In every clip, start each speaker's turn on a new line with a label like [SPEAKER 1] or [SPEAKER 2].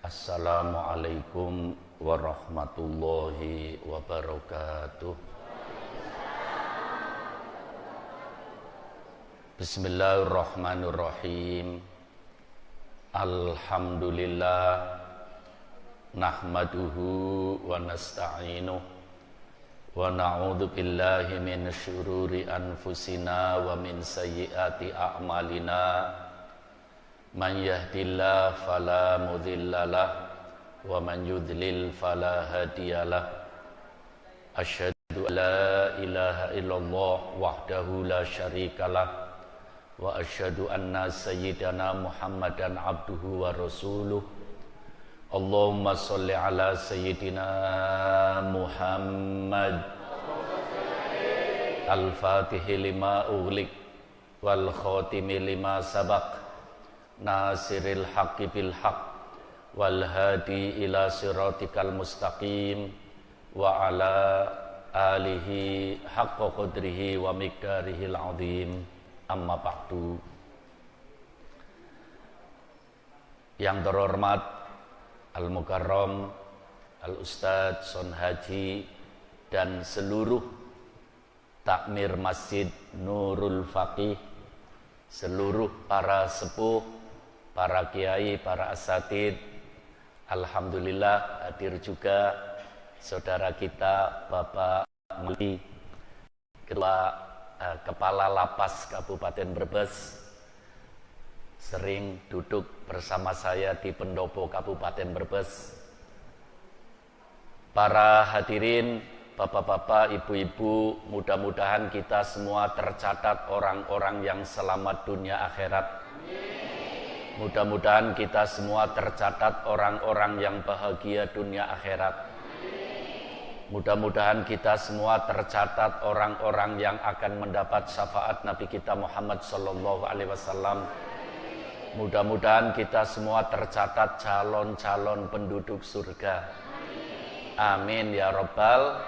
[SPEAKER 1] Assalamualaikum warahmatullahi wabarakatuh. Bismillahirrahmanirrahim. Alhamdulillah nahmaduhu wa nasta'inuh wa na'udzu billahi min syururi anfusina wa min sayyiati a'malina. Man yahdillahu fala mudhillalah wa man yudlil fala hadiyalah. Asyhadu an la ilaha illallah wahdahu la syarikalah wa asyhadu anna sayyidana Muhammadan abduhu wa rasuluh. Allahumma sholli ala sayyidina Muhammad al-fatihi lima ughliq wal khatimi lima sabaq nasiril haqqi bil haqq wal hadi ila siratikal mustaqim wa ala alihi haqqa qadrihi wa miqdarihil azim. Amma ba'du. Yang terhormat Al-Mukarram Al-Ustadz Son Haji dan seluruh takmir Masjid Nurul Faqih, seluruh para sepuh, para kiai, para asatid, alhamdulillah hadir juga saudara kita Bapak Muli, Ketua Kepala Lapas Kabupaten Brebes, sering duduk bersama saya di pendopo Kabupaten Brebes. Para hadirin, bapak-bapak, ibu-ibu, mudah-mudahan kita semua tercatat orang-orang yang selamat dunia akhirat. Mudah-mudahan kita semua tercatat orang-orang yang bahagia dunia akhirat. Mudah-mudahan kita semua tercatat orang-orang yang akan mendapat syafaat Nabi kita Muhammad sallallahu alaihi wasallam. Mudah-mudahan kita semua tercatat calon-calon penduduk surga. Amin ya rabbal.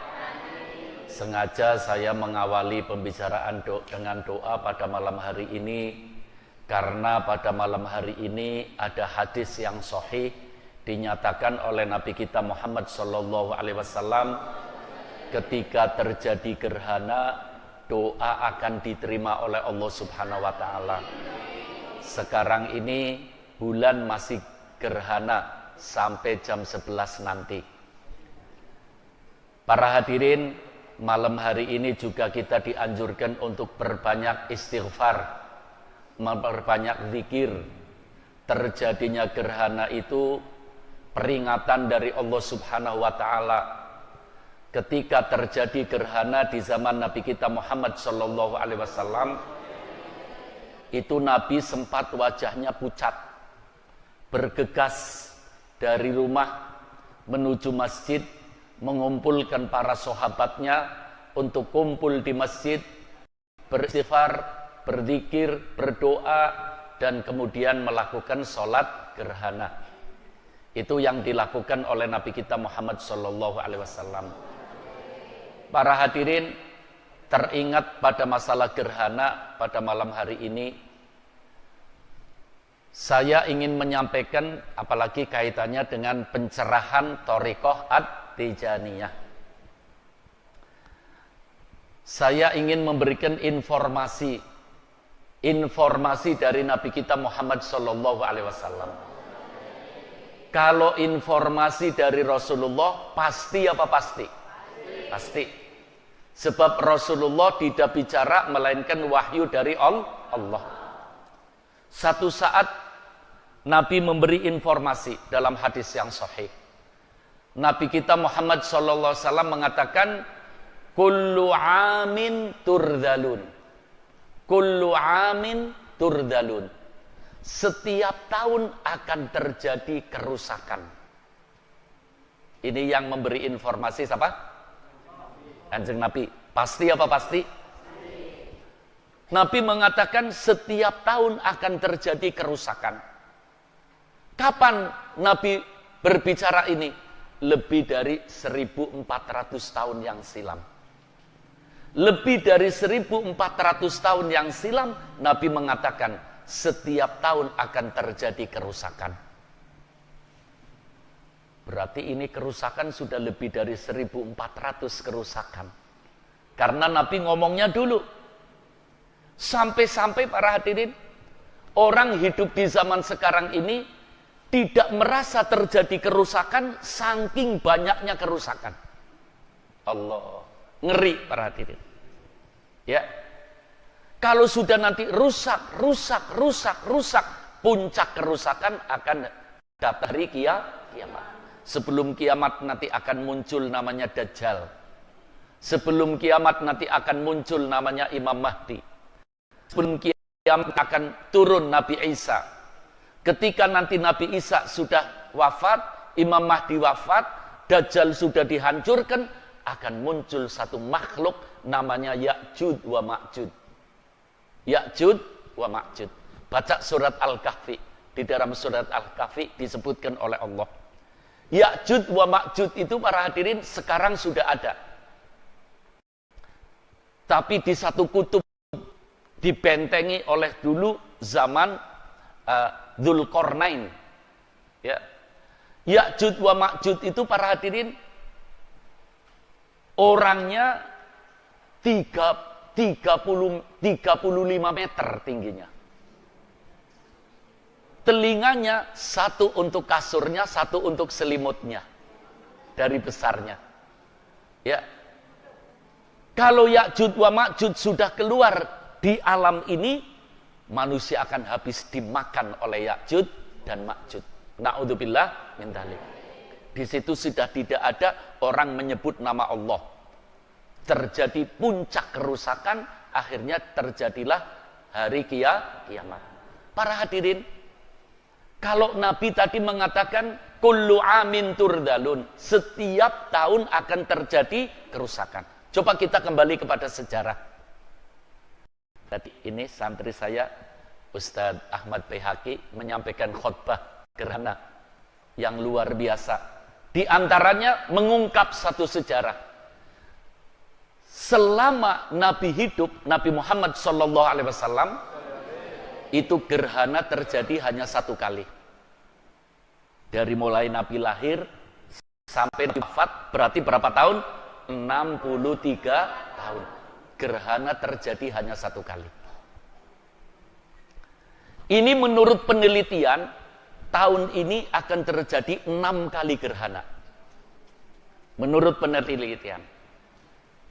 [SPEAKER 1] Sengaja saya mengawali pembicaraan dengan doa pada malam hari ini, karena pada malam hari ini ada hadis yang sahih dinyatakan oleh Nabi kita Muhammad sallallahu alaihi wasallam, ketika terjadi gerhana doa akan diterima oleh Allah Subhanahu wa taala. Sekarang ini bulan masih gerhana sampai jam 11 nanti. Para hadirin, malam hari ini juga kita dianjurkan untuk berbanyak istighfar, memperbanyak zikir. Terjadinya gerhana itu peringatan dari Allah Subhanahu wa taala. Ketika terjadi gerhana di zaman Nabi kita Muhammad sallallahu alaihi wasallam, itu Nabi sempat wajahnya pucat, bergegas dari rumah menuju masjid, mengumpulkan para sahabatnya untuk kumpul di masjid, beristighfar, berzikir, berdoa, dan kemudian melakukan sholat gerhana. Itu yang dilakukan oleh Nabi kita Muhammad sallallahu alaihi wasallam. Para hadirin, teringat pada masalah gerhana pada malam hari ini, saya ingin menyampaikan, apalagi kaitannya dengan pencerahan Thariqah At-Tijaniyah. Saya ingin memberikan informasi dari Nabi kita Muhammad sallallahu alaihi wasallam. Kalau informasi dari Rasulullah pasti apa pasti? Pasti. Sebab Rasulullah tidak bicara melainkan wahyu dari Allah. Satu saat Nabi memberi informasi dalam hadis yang sahih. Nabi kita Muhammad sallallahu alaihi wasallam mengatakan, kullu amin turdalun. Kullu amin turdalun. Setiap tahun akan terjadi kerusakan. Ini yang memberi informasi siapa? Kanjeng Nabi. Pasti apa pasti? Nabi mengatakan setiap tahun akan terjadi kerusakan. Kapan Nabi berbicara ini? Lebih dari 1400 tahun yang silam. Lebih dari 1400 tahun yang silam Nabi mengatakan setiap tahun akan terjadi kerusakan. Berarti ini kerusakan sudah lebih dari 1400 kerusakan. Karena Nabi ngomongnya dulu. Sampai-sampai para hadirin, orang hidup di zaman sekarang ini tidak merasa terjadi kerusakan saking banyaknya kerusakan. Allah, ngeri para hadirin. Ya. Kalau sudah nanti rusak, puncak kerusakan akan datang hari kiamat. Sebelum kiamat nanti akan muncul namanya Dajjal. Sebelum kiamat nanti akan muncul namanya Imam Mahdi. Sebelum kiamat akan turun Nabi Isa. Ketika nanti Nabi Isa sudah wafat, Imam Mahdi wafat, Dajjal sudah dihancurkan, akan muncul satu makhluk namanya Ya'jud wa Ma'jud. Ya'jud wa Ma'jud. Baca surat Al-Kahfi. Di dalam surat Al-Kahfi disebutkan oleh Allah. Ya'jud wa Ma'jud itu para hadirin sekarang sudah ada. Tapi di satu kutub dibentengi oleh dulu zaman Dzulqarnain. Ya. Ya'jud wa Ma'jud itu para hadirin orangnya 35 meter tingginya. Telinganya satu untuk kasurnya, satu untuk selimutnya. Dari besarnya. Ya. Kalau Ya'jud wa Ma'jud sudah keluar di alam ini, manusia akan habis dimakan oleh Ya'jud dan Ma'jud. Na'udzubillah min dzalik. Di situ sudah tidak ada orang menyebut nama Allah. Terjadi puncak kerusakan, akhirnya terjadilah hari kiamat. Para hadirin, kalau Nabi tadi mengatakan kullu amin turdalun, setiap tahun akan terjadi kerusakan. Coba kita kembali kepada sejarah. Tadi ini santri saya Ustadz Ahmad Baihaqi menyampaikan khutbah gerhana yang luar biasa. Di antaranya mengungkap satu sejarah. Selama Nabi hidup, Nabi Muhammad SAW, itu gerhana terjadi hanya satu kali. Dari mulai Nabi lahir sampai wafat berarti berapa tahun? 63 tahun. Gerhana terjadi hanya satu kali. Ini menurut penelitian, tahun ini akan terjadi 6 kali gerhana. Menurut penelitian.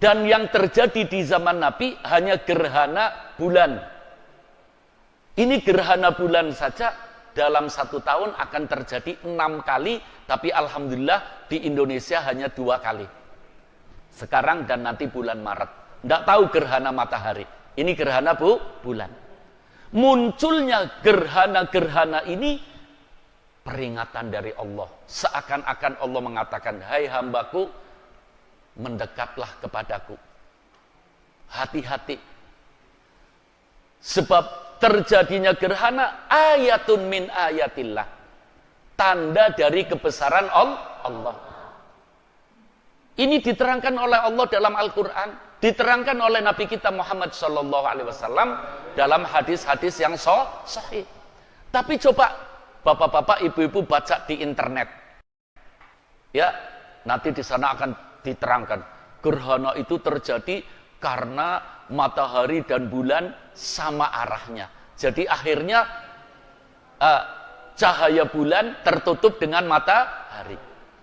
[SPEAKER 1] Dan yang terjadi di zaman Nabi hanya gerhana bulan. Ini gerhana bulan saja dalam satu tahun akan terjadi 6 kali, tapi alhamdulillah di Indonesia hanya 2 kali. Sekarang dan nanti bulan Maret. Tidak tahu gerhana matahari. Ini gerhana bulan. Munculnya gerhana-gerhana ini peringatan dari Allah. Seakan-akan Allah mengatakan, hai hambaku, mendekatlah kepadaku. Hati-hati. Sebab terjadinya gerhana ayatun min ayatillah, tanda dari kebesaran Allah. Ini diterangkan oleh Allah dalam Al-Quran, diterangkan oleh Nabi kita Muhammad SAW dalam hadis-hadis yang sahih. Tapi coba bapak-bapak, ibu-ibu baca di internet, ya, nanti di sana akan diterangkan gerhana itu terjadi karena matahari dan bulan sama arahnya. Jadi akhirnya cahaya bulan tertutup dengan matahari.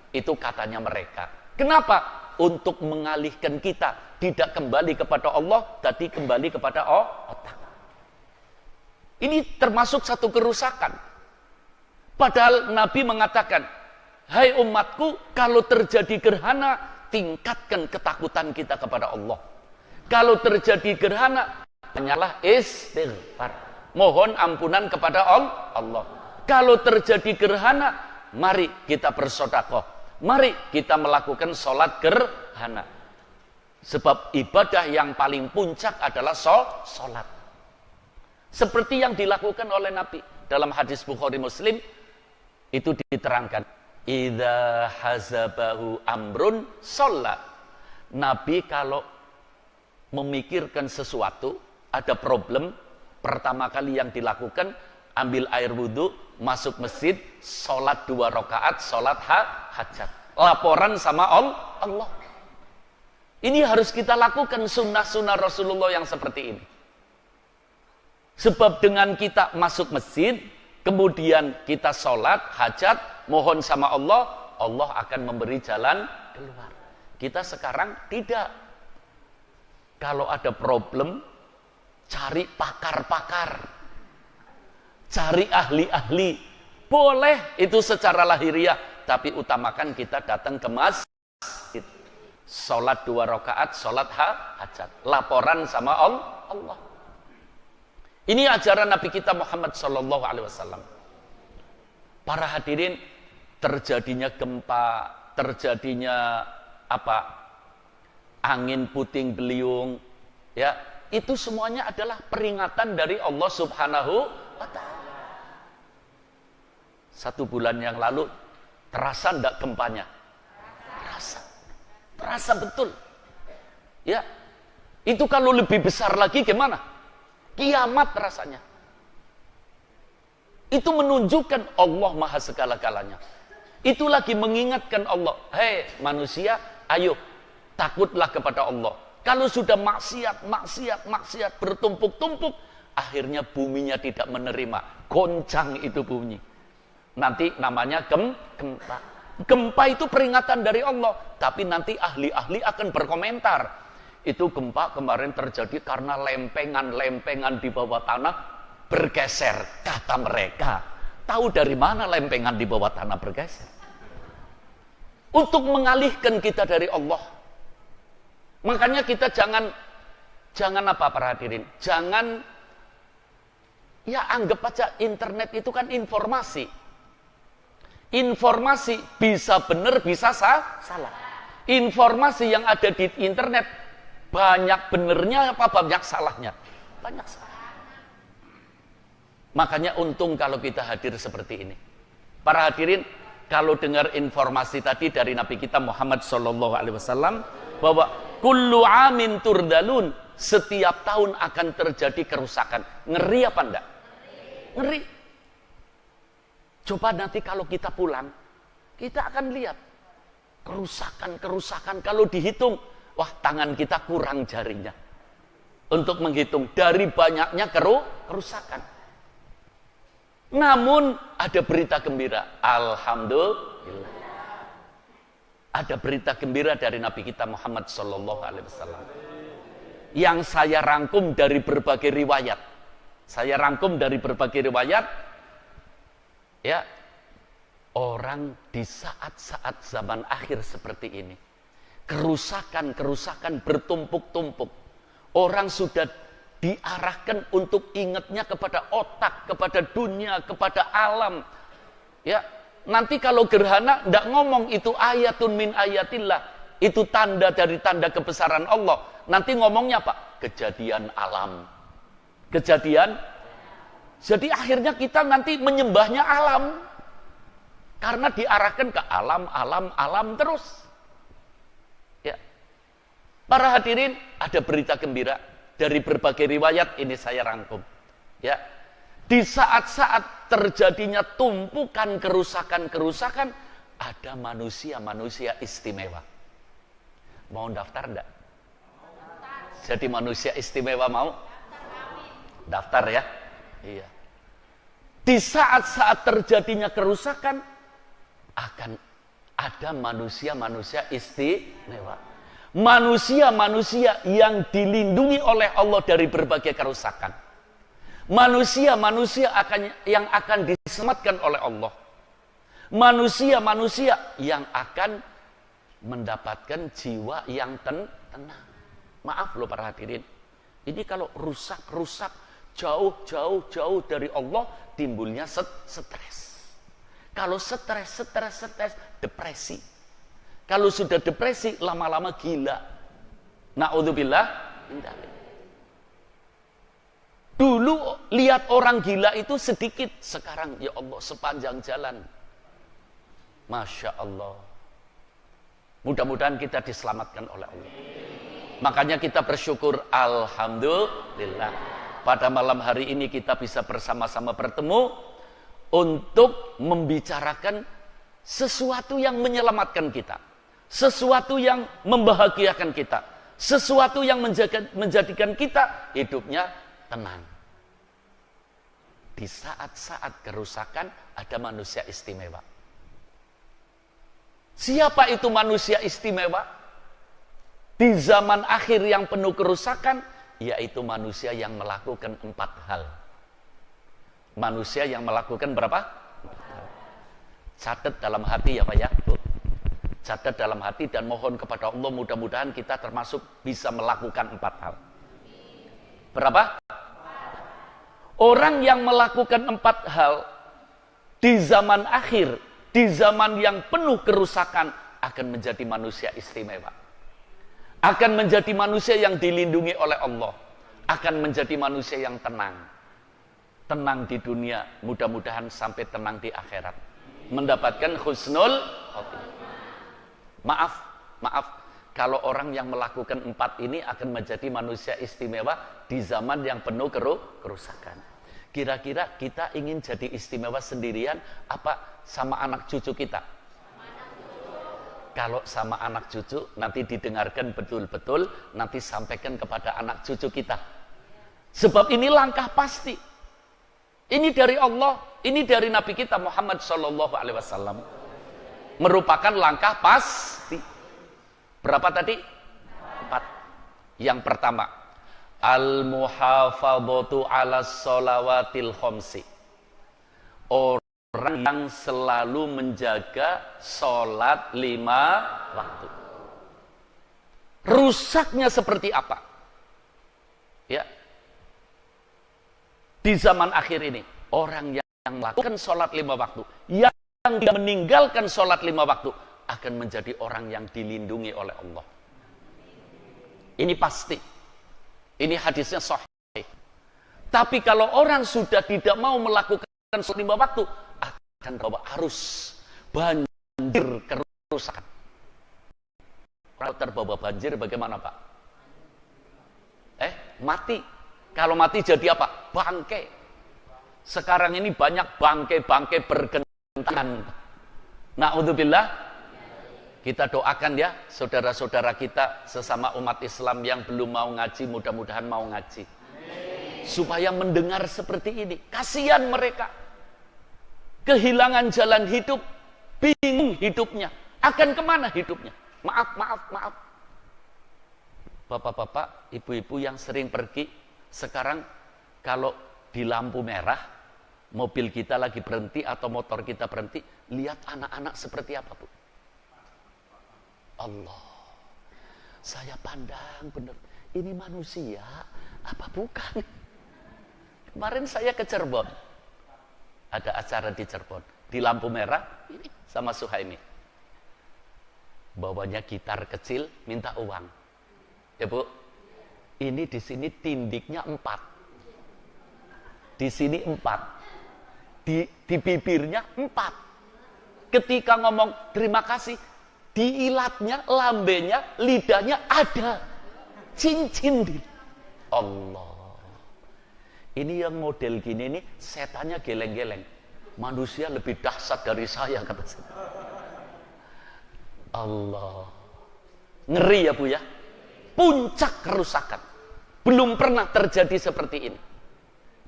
[SPEAKER 1] Itu katanya mereka. Kenapa? Untuk mengalihkan kita tidak kembali kepada Allah, tadi kembali kepada otak. Ini termasuk satu kerusakan. Padahal Nabi mengatakan, hai umatku, kalau terjadi gerhana, tingkatkan ketakutan kita kepada Allah. Kalau terjadi gerhana, hanyalah istighfar, mohon ampunan kepada Allah. Kalau terjadi gerhana, mari kita bersedekah, mari kita melakukan sholat gerhana. Sebab ibadah yang paling puncak adalah sholat. Seperti yang dilakukan oleh Nabi dalam hadis Bukhari Muslim, itu diterangkan, idza hazabahu amrun sholat. Nabi kalau memikirkan sesuatu, ada problem, pertama kali yang dilakukan ambil air wudhu, masuk masjid, sholat 2 rakaat, sholat hajat. Laporan sama Allah. Ini harus kita lakukan sunnah-sunnah Rasulullah yang seperti ini. Sebab dengan kita masuk masjid, kemudian kita sholat, hajat, mohon sama Allah, Allah akan memberi jalan keluar. Kita sekarang tidak. Kalau ada problem, cari pakar-pakar, cari ahli-ahli. Boleh itu secara lahiriah, tapi utamakan kita datang ke masjid, sholat 2 rakaat, sholat hajat, laporan sama Allah. Ini ajaran Nabi kita Muhammad SAW. Para hadirin, terjadinya gempa, terjadinya angin puting beliung, ya, itu semuanya adalah peringatan dari Allah Subhanahu wa Ta'ala. 1 bulan yang lalu terasa enggak gempanya? Terasa betul. Ya. Itu kalau lebih besar lagi gimana? Kiamat rasanya. Itu menunjukkan Allah Maha segala-galanya. Itu lagi mengingatkan Allah, hei manusia, ayo takutlah kepada Allah. Kalau sudah maksiat bertumpuk-tumpuk, akhirnya buminya tidak menerima, goncang itu bunyi. Nanti namanya gempa. Gempa itu peringatan dari Allah, tapi nanti ahli-ahli akan berkomentar. Itu gempa kemarin terjadi karena lempengan-lempengan di bawah tanah bergeser, kata mereka. Tahu dari mana lempengan di bawah tanah bergeser? Untuk mengalihkan kita dari Allah. Makanya kita jangan para hadirin, jangan ya anggap aja internet itu kan informasi. Informasi bisa benar, bisa salah. Informasi yang ada di internet banyak benernya apa banyak salahnya? Banyak salah. Makanya untung kalau kita hadir seperti ini. Para hadirin, kalau dengar informasi tadi dari Nabi kita Muhammad SAW bahwa kullu amin turdalun, setiap tahun akan terjadi kerusakan. Ngeri apa enggak? Ngeri. Coba nanti kalau kita pulang, kita akan lihat kerusakan kalau dihitung. Wah, tangan kita kurang jarinya untuk menghitung dari banyaknya kerusakan. Namun ada berita gembira, alhamdulillah. Ada berita gembira dari Nabi kita Muhammad SAW yang saya rangkum dari berbagai riwayat. Ya, orang di saat-saat zaman akhir seperti ini, kerusakan bertumpuk-tumpuk. Orang sudah diarahkan untuk ingatnya kepada otak, kepada dunia, kepada alam. Ya, nanti kalau gerhana ndak ngomong itu ayatun min ayatillah, itu tanda dari tanda kebesaran Allah. Nanti ngomongnya apa? Kejadian alam. Kejadian. Jadi akhirnya kita nanti menyembahnya alam. Karena diarahkan ke alam terus. Para hadirin, ada berita gembira dari berbagai riwayat, ini saya rangkum. Ya. Di saat-saat terjadinya tumpukan kerusakan, ada manusia istimewa. Mau daftar enggak? Jadi manusia istimewa mau? Daftar ya? Iya. Di saat-saat terjadinya kerusakan, akan ada manusia istimewa. Manusia yang dilindungi oleh Allah dari berbagai kerusakan. Manusia yang akan diselamatkan oleh Allah. Manusia yang akan mendapatkan jiwa yang tenang. Maaf loh para hadirin. Ini kalau rusak jauh dari Allah, timbulnya stres. Kalau stres, depresi. Kalau sudah depresi, lama-lama gila. Na'udzubillah. Dulu lihat orang gila itu sedikit. Sekarang, ya Allah, sepanjang jalan. Masya Allah. Mudah-mudahan kita diselamatkan oleh Allah. Makanya kita bersyukur, alhamdulillah. pada malam hari ini kita bisa bersama-sama bertemu untuk membicarakan sesuatu yang menyelamatkan kita, sesuatu yang membahagiakan kita, sesuatu yang menjadikan kita hidupnya tenang. Di saat-saat kerusakan ada manusia istimewa. Siapa itu manusia istimewa? Di zaman akhir yang penuh kerusakan, yaitu manusia yang melakukan 4 hal. Manusia yang melakukan berapa? Catat dalam hati ya Pak ya, Bu. Catat dalam hati dan mohon kepada Allah mudah-mudahan kita termasuk bisa melakukan 4 hal. Berapa? Orang yang melakukan 4 hal di zaman akhir, di zaman yang penuh kerusakan akan menjadi manusia istimewa. Akan menjadi manusia yang dilindungi oleh Allah. Akan menjadi manusia yang tenang. Tenang di dunia, mudah-mudahan sampai tenang di akhirat. Mendapatkan husnul khotimah. Maaf, kalau orang yang melakukan 4 ini akan menjadi manusia istimewa di zaman yang penuh kerusakan. Kira-kira kita ingin jadi istimewa sendirian apa sama anak cucu kita? Kalau sama anak cucu, nanti didengarkan betul-betul, nanti sampaikan kepada anak cucu kita. Sebab ini langkah pasti. Ini dari Allah, ini dari Nabi kita Muhammad SAW. Merupakan langkah pasti. Berapa tadi? 4. Yang pertama, al-muhafadhatu 'alas shalawatil khamsi. Orang yang selalu menjaga sholat 5 waktu. Rusaknya seperti apa? Ya. Di zaman akhir ini, orang yang melakukan sholat 5 waktu, yang meninggalkan sholat 5 waktu, akan menjadi orang yang dilindungi oleh Allah. Ini pasti. Ini hadisnya sahih. Tapi kalau orang sudah tidak mau melakukan sholat 5 waktu, akan bawa arus banjir kerusakan. Kalau terbawa banjir bagaimana Pak? Mati. Kalau mati jadi apa? Bangkai. Sekarang ini banyak bangkai-bangkai bergentangan. Na'udzubillah. Kita doakan ya saudara-saudara kita sesama umat Islam yang belum mau ngaji, mudah-mudahan mau ngaji. Supaya mendengar seperti ini. Kasihan mereka. Kehilangan jalan hidup, bingung hidupnya. Akan kemana hidupnya? Maaf. Bapak-bapak, ibu-ibu yang sering pergi, sekarang kalau di lampu merah, mobil kita lagi berhenti atau motor kita berhenti, lihat anak-anak seperti apa, Bu? Allah. Saya pandang benar, ini manusia apa bukan? Kemarin saya ke Cirebon. Ada acara di Cirebon, di lampu merah ini sama Suhaimi. Bawanya gitar kecil, minta uang. Ya Bu, ini di sini tindiknya 4. Di sini 4. Di bibirnya 4. Ketika ngomong terima kasih, di ilatnya, lambenya, lidahnya ada cincin. Allah. Ini yang model gini nih, setannya geleng-geleng. Manusia lebih dahsyat dari saya, kata saya. Allah. Ngeri ya Bu ya. Puncak kerusakan. Belum pernah terjadi seperti ini.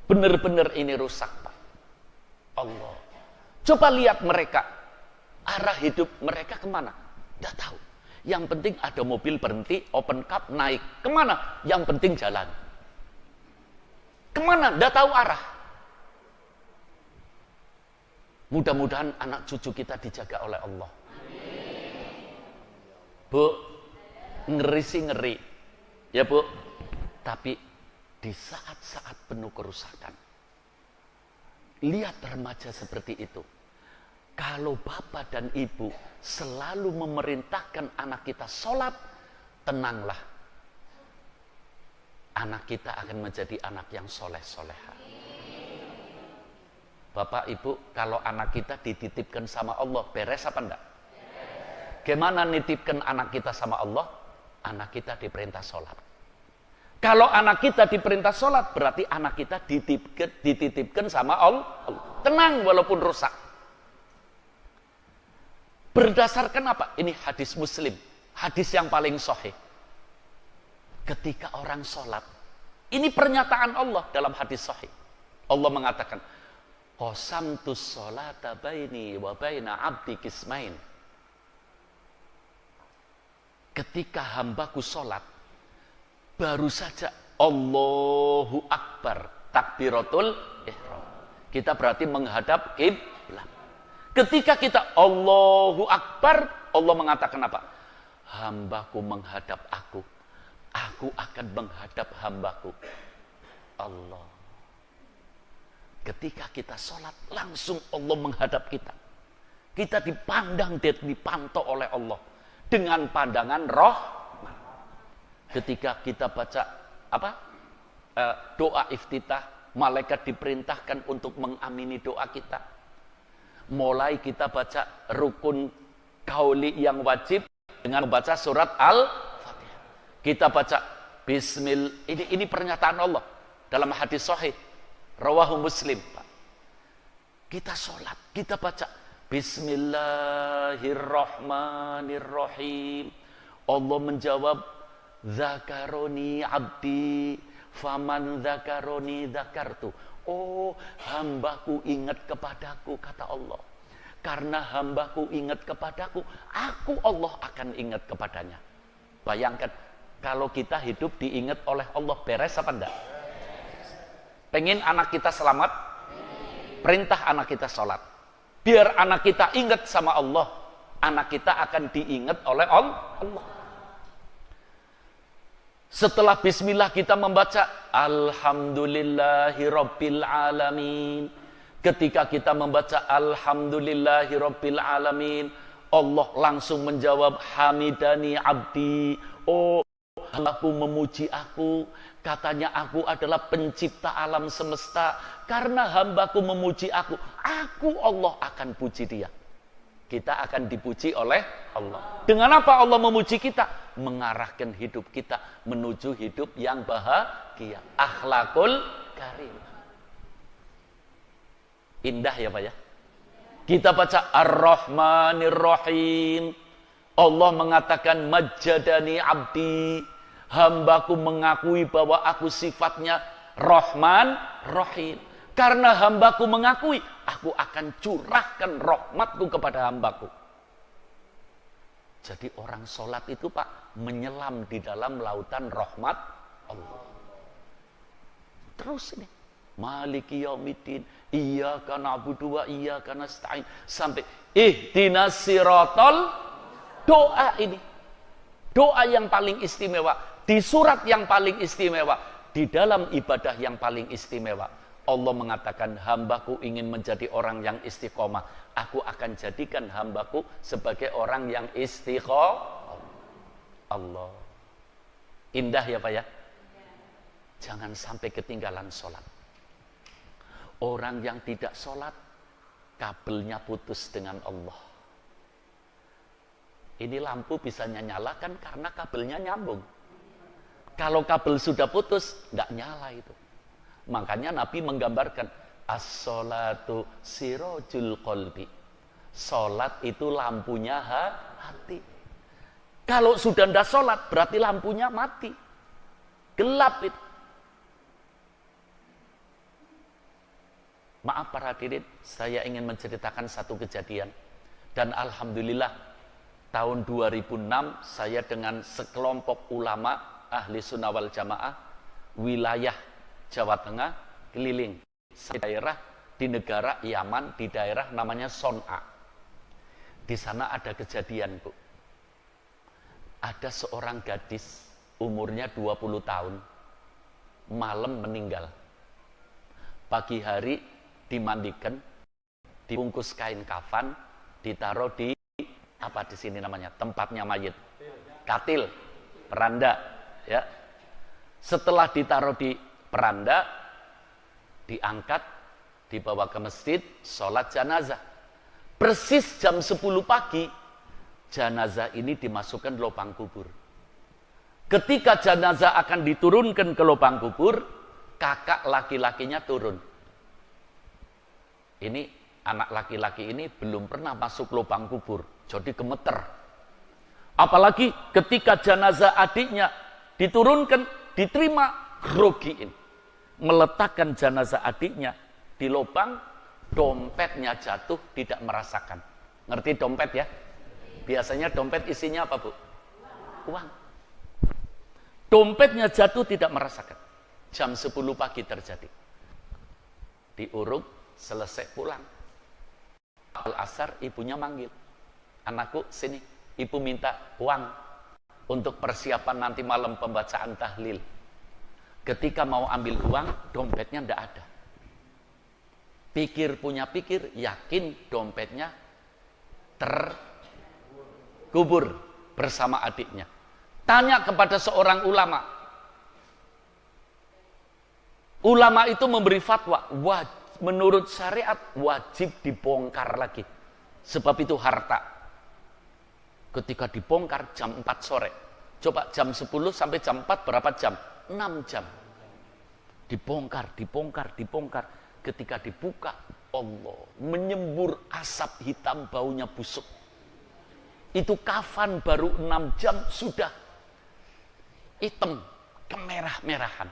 [SPEAKER 1] Benar-benar ini rusak Pak. Allah. Coba lihat mereka. Arah hidup mereka kemana? Tidak tahu. Yang penting ada mobil berhenti, open cup, naik. Kemana? Yang penting jalan. Kemana? Tidak tahu arah. Mudah-mudahan anak cucu kita dijaga oleh Allah. Bu, ngeri sih ngeri. Ya Bu. Tapi di saat-saat penuh kerusakan, lihat remaja seperti itu. Kalau bapak dan ibu selalu memerintahkan anak kita sholat, tenanglah. Anak kita akan menjadi anak yang soleh-soleha. Bapak, ibu, kalau anak kita dititipkan sama Allah, beres apa enggak? Gimana nitipkan anak kita sama Allah? Anak kita diperintah sholat. Kalau anak kita diperintah sholat, berarti anak kita dititipkan sama Allah. Tenang walaupun rusak. Berdasarkan apa? Ini hadis Muslim. Hadis yang paling sahih. Ketika orang sholat, ini pernyataan Allah dalam hadis sahih. Allah mengatakan, qasamtus sholata baini wa baina abdi kismain. Ketika hambaku sholat, baru saja Allahu Akbar, takbiratul ihram. Kita berarti menghadap kiblat. Ketika kita Allahu Akbar, Allah mengatakan apa? Hambaku menghadap aku akan menghadap hambaku. Allah. Ketika kita sholat, langsung Allah menghadap kita. Kita dipandang dan dipantau oleh Allah dengan pandangan rahmat. Ketika kita baca doa iftitah, malaikat diperintahkan untuk mengamini doa kita. Mulai kita baca rukun qauli yang wajib dengan membaca surat Al-Fatihah. Kita baca Bismillah. Ini pernyataan Allah dalam hadis sahih rawahu Muslim. Kita sholat, kita baca Bismillahirrahmanirrahim. Allah menjawab, Zakaroni abdi faman zakaroni zakartu. Oh, hambaku ingat kepadaku, kata Allah. Karena hambaku ingat kepadaku, aku Allah akan ingat kepadanya. Bayangkan, kalau kita hidup diingat oleh Allah, beres apa enggak? Pengen anak kita selamat? Perintah anak kita sholat. Biar anak kita ingat sama Allah, anak kita akan diingat oleh Allah. Setelah bismillah kita membaca Alhamdulillahirabbil alamin. Ketika kita membaca Alhamdulillahirabbil alamin, Allah langsung menjawab hamidani abdi. Oh, hambaku memuji aku. Katanya aku adalah pencipta alam semesta. Karena hambaku memuji aku Allah akan puji dia. Kita akan dipuji oleh Allah. Dengan apa Allah memuji kita? Mengarahkan hidup kita menuju hidup yang bahagia. Akhlakul karim. Indah ya Pak ya. Kita baca Ar-Rahmanir-Rahim. Allah mengatakan majjadani abdi. Hambaku mengakui bahwa aku sifatnya Rahman, Rahim. Karena hambaku mengakui, aku akan curahkan rahmatku kepada hambaku. Jadi orang sholat itu Pak, menyelam di dalam lautan rahmat Allah. Terus ini. Maliki yaumiddin, iyyaka na'budu wa iyyaka nasta'in. Sampai ihdinas siratal, doa ini. Doa yang paling istimewa. Di surat yang paling istimewa. Di dalam ibadah yang paling istimewa. Allah mengatakan hambaku ingin menjadi orang yang istiqomah. Aku akan jadikan hambaku sebagai orang yang istiqomah. Allah. Indah ya Pak ya. Jangan sampai ketinggalan sholat. Orang yang tidak sholat, kabelnya putus dengan Allah. Ini lampu bisa nyalakan karena kabelnya nyambung. Kalau kabel sudah putus, nggak nyala itu. Makanya Nabi menggambarkan as-sholatu sirojul qalbi. Sholat itu lampunya hati. Kalau sudah tidak sholat berarti lampunya mati. Gelap itu. Maaf para hadirin, saya ingin menceritakan satu kejadian. Dan alhamdulillah tahun 2006 saya dengan sekelompok ulama ahli sunnah wal jamaah wilayah Jawa Tengah keliling daerah di negara Yaman, di daerah namanya Son'a. Di sana ada kejadian Bu. Ada seorang gadis umurnya 20 tahun malam meninggal. Pagi hari dimandikan, dibungkus kain kafan, ditaruh di apa di sini namanya tempatnya mayit, katil, peranda, ya. Setelah ditaruh di peranda, diangkat, dibawa ke masjid, sholat jenazah. Persis jam 10 pagi, jenazah ini dimasukkan lubang kubur. Ketika jenazah akan diturunkan ke lubang kubur, kakak laki-lakinya turun. Ini anak laki-laki ini belum pernah masuk lubang kubur, jadi gemeter. Apalagi ketika jenazah adiknya diturunkan, diterima, grogiin. Meletakkan jenazah adiknya di lubang, dompetnya jatuh, tidak merasakan. Ngerti dompet ya? Biasanya dompet isinya apa, Bu? Uang. Dompetnya jatuh, tidak merasakan. Jam 10 pagi terjadi. Diuruk, selesai pulang. Al-Asar ibunya manggil. Anakku, sini. Ibu minta uang untuk persiapan nanti malam pembacaan tahlil. Ketika mau ambil uang, dompetnya tidak ada. Pikir punya pikir, yakin dompetnya terkubur bersama adiknya. Tanya kepada seorang ulama. Ulama itu memberi fatwa, menurut syariat wajib dibongkar lagi. Sebab itu harta. Ketika dibongkar jam 4 sore. Coba jam 10 sampai jam 4 berapa jam? 6 jam. Dibongkar. Ketika dibuka, Allah menyembur asap hitam, baunya busuk. Itu kafan baru 6 jam sudah hitam, kemerah-merahan.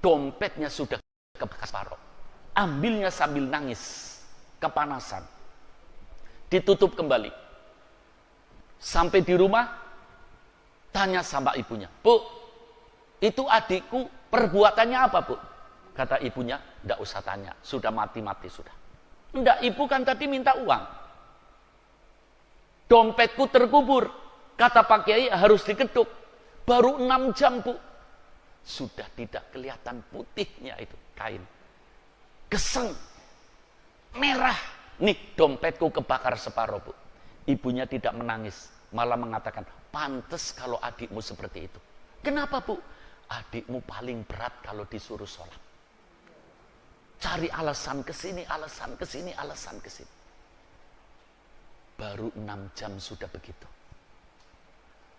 [SPEAKER 1] Dompetnya sudah kebekas parok. Ambilnya sambil nangis, kepanasan. Ditutup kembali. Sampai di rumah, tanya sama ibunya, Bu, itu adikku perbuatannya apa, Bu? Kata ibunya, enggak usah tanya, sudah mati-mati sudah. Enggak, ibu kan tadi minta uang. Dompetku terkubur, kata Pak Kiai harus diketuk. Baru 6 jam, Bu. Sudah tidak kelihatan putihnya itu kain. Geseng, merah. Nih, dompetku kebakar separuh, Bu. Ibunya tidak menangis, malah mengatakan, pantes kalau adikmu seperti itu. Kenapa, Bu? Adikmu paling berat kalau disuruh sholat. Cari alasan ke sini, alasan ke sini, alasan ke sini. Baru 6 jam sudah begitu.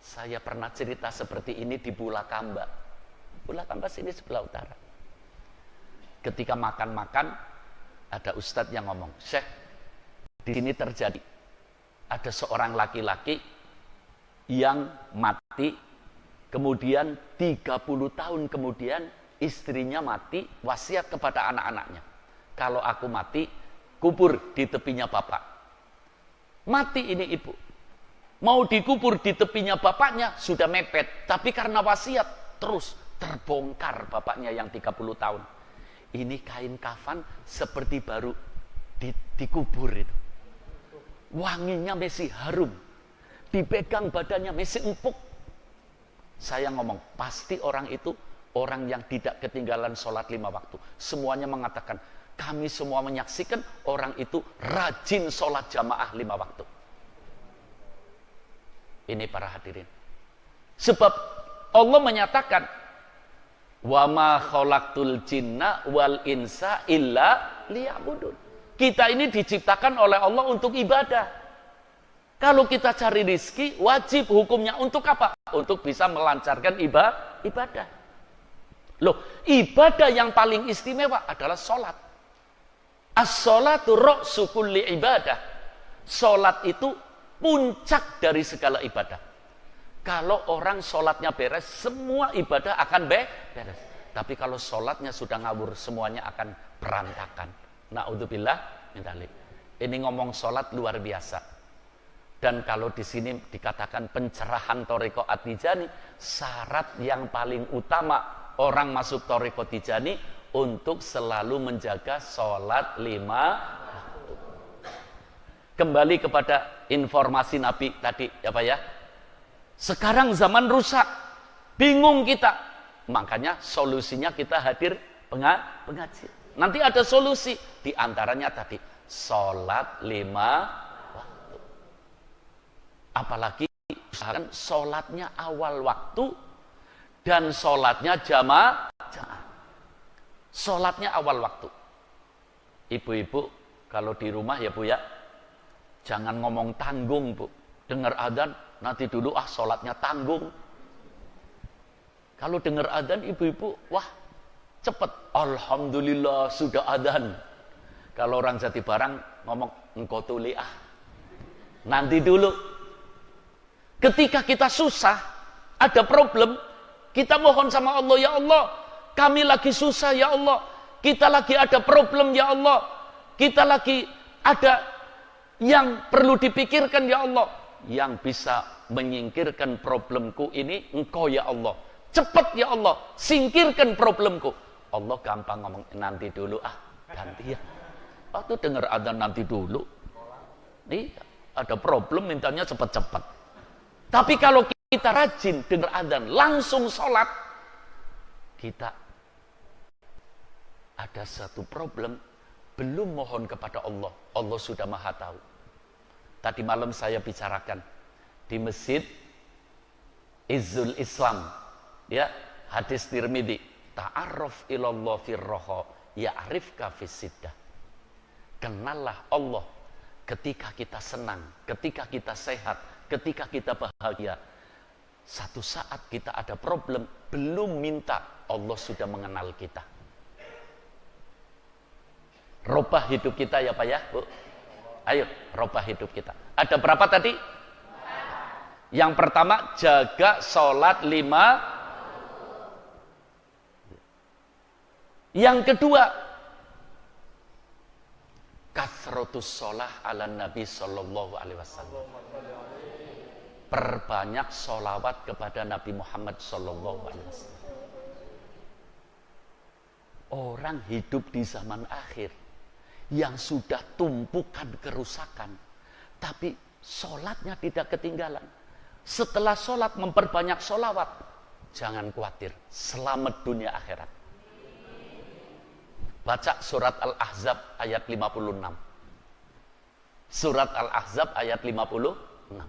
[SPEAKER 1] Saya pernah cerita seperti ini di Bulakamba. Bulakamba sini sebelah utara. Ketika makan-makan, ada ustadz yang ngomong, Syekh, di sini terjadi. Ada seorang laki-laki yang mati, kemudian 30 tahun kemudian istrinya mati, wasiat kepada anak-anaknya. Kalau aku mati, kubur di tepinya bapak. Mati ini ibu. Mau dikubur di tepinya bapaknya, sudah mepet. Tapi karena wasiat, terus terbongkar bapaknya yang 30 tahun. Ini kain kafan seperti baru dikubur itu. Wanginya masih harum. Dipegang badannya masih empuk. Saya ngomong, pasti orang itu orang yang tidak ketinggalan sholat 5 waktu. Semuanya mengatakan, kami semua menyaksikan orang itu rajin sholat jamaah 5 waktu. Ini para hadirin. Sebab Allah menyatakan, wa ma khalaqtul jinna wal insa illa liya'budun. Kita ini diciptakan oleh Allah untuk ibadah. Kalau kita cari rizki, wajib hukumnya untuk apa? Untuk bisa melancarkan ibadah. Loh, ibadah yang paling istimewa adalah sholat. As-sholatu ra'su kulli ibadah. Sholat itu puncak dari segala ibadah. Kalau orang sholatnya beres, semua ibadah akan beres. Tapi kalau sholatnya sudah ngawur, semuanya akan berantakan. Na'udzubillah min dzalik. Ini ngomong sholat luar biasa. Dan kalau di sini dikatakan pencerahan Thariqah At-Tijani, syarat yang paling utama orang masuk Thariqah Tijani untuk selalu menjaga sholat 5 waktu. Kembali kepada informasi Nabi tadi, ya Pak ya. Sekarang zaman rusak, bingung kita. Makanya solusinya kita hadir pengajian. Nanti ada solusi, di antaranya tadi sholat 5 waktu. Apalagi usahakan sholatnya awal waktu dan sholatnya jamaah. Sholatnya awal waktu. Ibu-ibu kalau di rumah ya Bu ya, jangan ngomong tanggung Bu. Dengar adzan, nanti dulu sholatnya tanggung. Kalau dengar adzan ibu-ibu, wah cepet. Alhamdulillah sudah adzan. Kalau orang Jati Barang ngomong engkau tuli nanti dulu. Ketika kita susah, ada problem, kita mohon sama Allah, ya Allah, kami lagi susah ya Allah, kita lagi ada problem ya Allah, kita lagi ada yang perlu dipikirkan ya Allah. Yang bisa menyingkirkan problemku ini engkau ya Allah. Cepat ya Allah, singkirkan problemku. Allah gampang ngomong, nanti dulu ganti ya. Waktu dengar adzan nanti dulu. Nih, ada problem mintanya cepat-cepat. Tapi kalau kita rajin dengar adzan, langsung sholat, kita ada satu problem, belum mohon kepada Allah. Allah sudah maha tahu. Tadi malam saya bicarakan di masjid Izzul Islam, ya, hadis Tirmidzi, ta'arruf ilallah firroha ya'rifka fisiddah. Kenallah Allah ketika kita senang, ketika kita sehat, ketika kita bahagia. Satu saat kita ada problem, belum minta, Allah sudah mengenal kita. Robah hidup kita ya Pak ya, Bu. Ayo, robah hidup kita. Ada berapa tadi? Yang pertama, jaga sholat 5. Yang kedua, kasratus sholah ala Nabi sallallahu alaihi wasallam. Perbanyak sholawat kepada Nabi Muhammad sallallahu alaihi wasallam. Orang hidup di zaman akhir yang sudah tumpukan kerusakan, tapi sholatnya tidak ketinggalan. Setelah sholat memperbanyak sholawat, jangan khawatir, selamat dunia akhirat. Baca surat Al-Ahzab ayat 56. Surat Al-Ahzab ayat 56.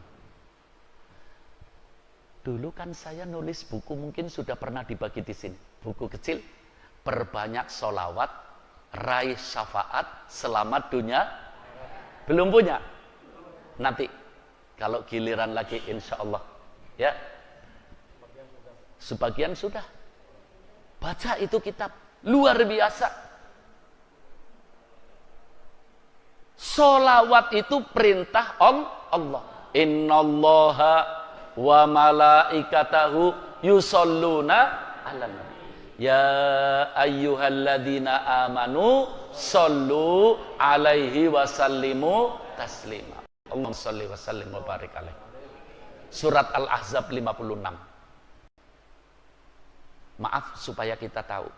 [SPEAKER 1] Dulu kan saya nulis buku, mungkin sudah pernah dibagi di sini. Buku kecil, perbanyak sholawat, raih syafaat, selamat dunia. Belum punya? Nanti, kalau giliran lagi insya Allah. Ya. Sebagian sudah. Baca itu kitab, luar biasa. Sholawat itu perintah Allah. Innallaha wa malaikatahu yusholluna ala nabi. Ya ayyuhalladzina amanu shollu alaihi wasallimu taslima. Allahumma sholli wa sallim wa barik alaihi. Surat Al-Ahzab 56. Maaf supaya kita tahu,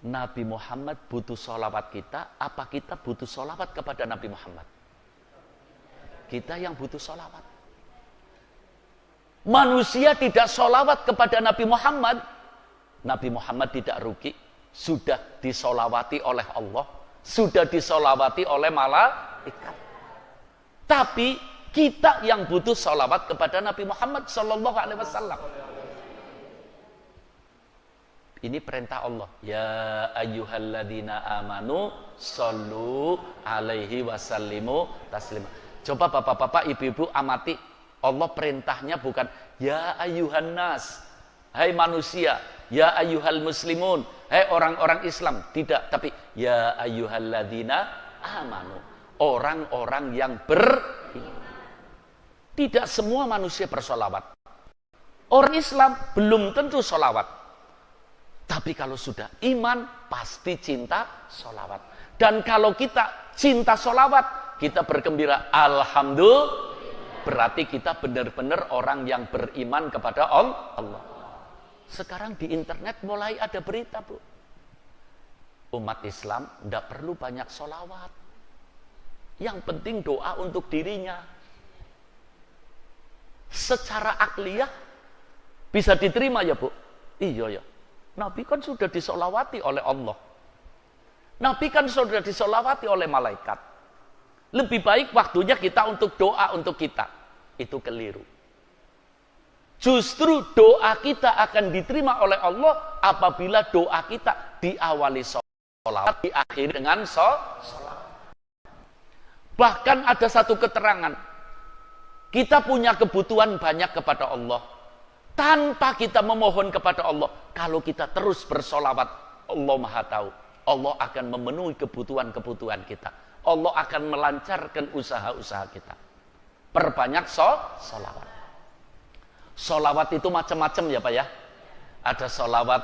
[SPEAKER 1] Nabi Muhammad butuh sholawat kita, apa kita butuh sholawat kepada Nabi Muhammad? Kita yang butuh sholawat. Manusia tidak sholawat kepada Nabi Muhammad, Nabi Muhammad tidak rugi. Sudah disolawati oleh Allah, sudah disolawati oleh malaikat. Tapi kita yang butuh sholawat kepada Nabi Muhammad Sallallahu Alaihi Wasallam. Ini perintah Allah. Ya ayyuhalladzina amanu shollu alaihi wasallimu taslima. Coba bapak-bapak, ibu-ibu amati. Allah perintahnya bukan ya ayyuhan nas, hai manusia, ya ayyuhal muslimun, hai orang-orang Islam, tidak, tapi ya ayyuhalladzina amanu, orang-orang yang beriman. Tidak semua manusia bersolawat. Orang Islam belum tentu solawat, tapi kalau sudah iman pasti cinta solawat. Dan kalau kita cinta solawat, kita bergembira, alhamdulillah. Berarti kita benar-benar orang yang beriman kepada Allah. Sekarang di internet mulai ada berita, Bu. Umat Islam tidak perlu banyak sholawat. Yang penting doa untuk dirinya. Secara akliyah bisa diterima ya, Bu? Iya ya. Nabi kan sudah disolawati oleh Allah. Nabi kan sudah disolawati oleh malaikat. Lebih baik waktunya kita untuk doa untuk kita. Itu keliru. Justru doa kita akan diterima oleh Allah apabila doa kita diawali sholawat, diakhiri dengan sholawat. Bahkan ada satu keterangan. Kita punya kebutuhan banyak kepada Allah. tanpa kita memohon kepada Allah. Kalau kita terus bersolawat, Allah Maha tahu. Allah akan memenuhi kebutuhan-kebutuhan kita. Allah akan melancarkan usaha-usaha kita. Perbanyak solawat. Solawat itu macam-macam ya Pak ya. Ada solawat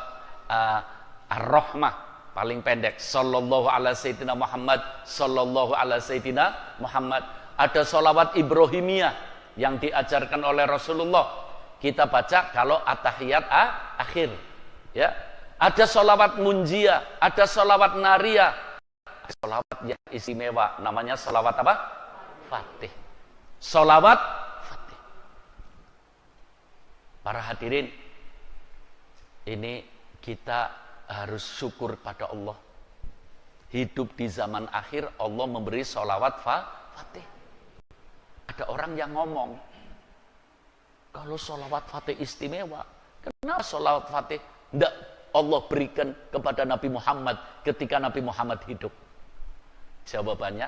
[SPEAKER 1] ar-rahmah, paling pendek. Sallallahu ala sayyidina Muhammad, sallallahu ala sayyidina Muhammad. Ada solawat Ibrahimiyah yang diajarkan oleh Rasulullah. Kita baca kalau at-tahiyat akhir. Ya. Ada solawat munjia, ada solawat naria. Solawat yang istimewa, namanya solawat apa? Fatih. Solawat Fatih. Para hadirin, ini kita harus syukur pada Allah. Hidup di zaman akhir, Allah memberi solawat Fatih. Ada orang yang ngomong, kalau solawat Fatih istimewa, kenapa solawat Fatih tidak Allah berikan kepada Nabi Muhammad ketika Nabi Muhammad hidup? Jawabannya,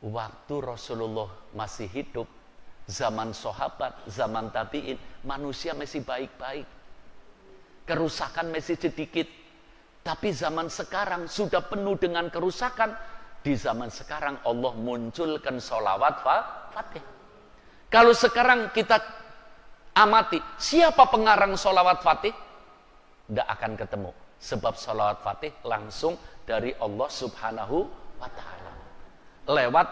[SPEAKER 1] waktu Rasulullah masih hidup, zaman sahabat, zaman tabi'in, manusia masih baik-baik. Kerusakan masih sedikit. Tapi zaman sekarang sudah penuh dengan kerusakan. Di zaman sekarang Allah munculkan sholawat Fatih. Kalau sekarang kita amati, siapa pengarang sholawat Fatih? Tidak akan ketemu. Sebab sholawat Fatih langsung dari Allah Subhanahu wa ta'ala. Lewat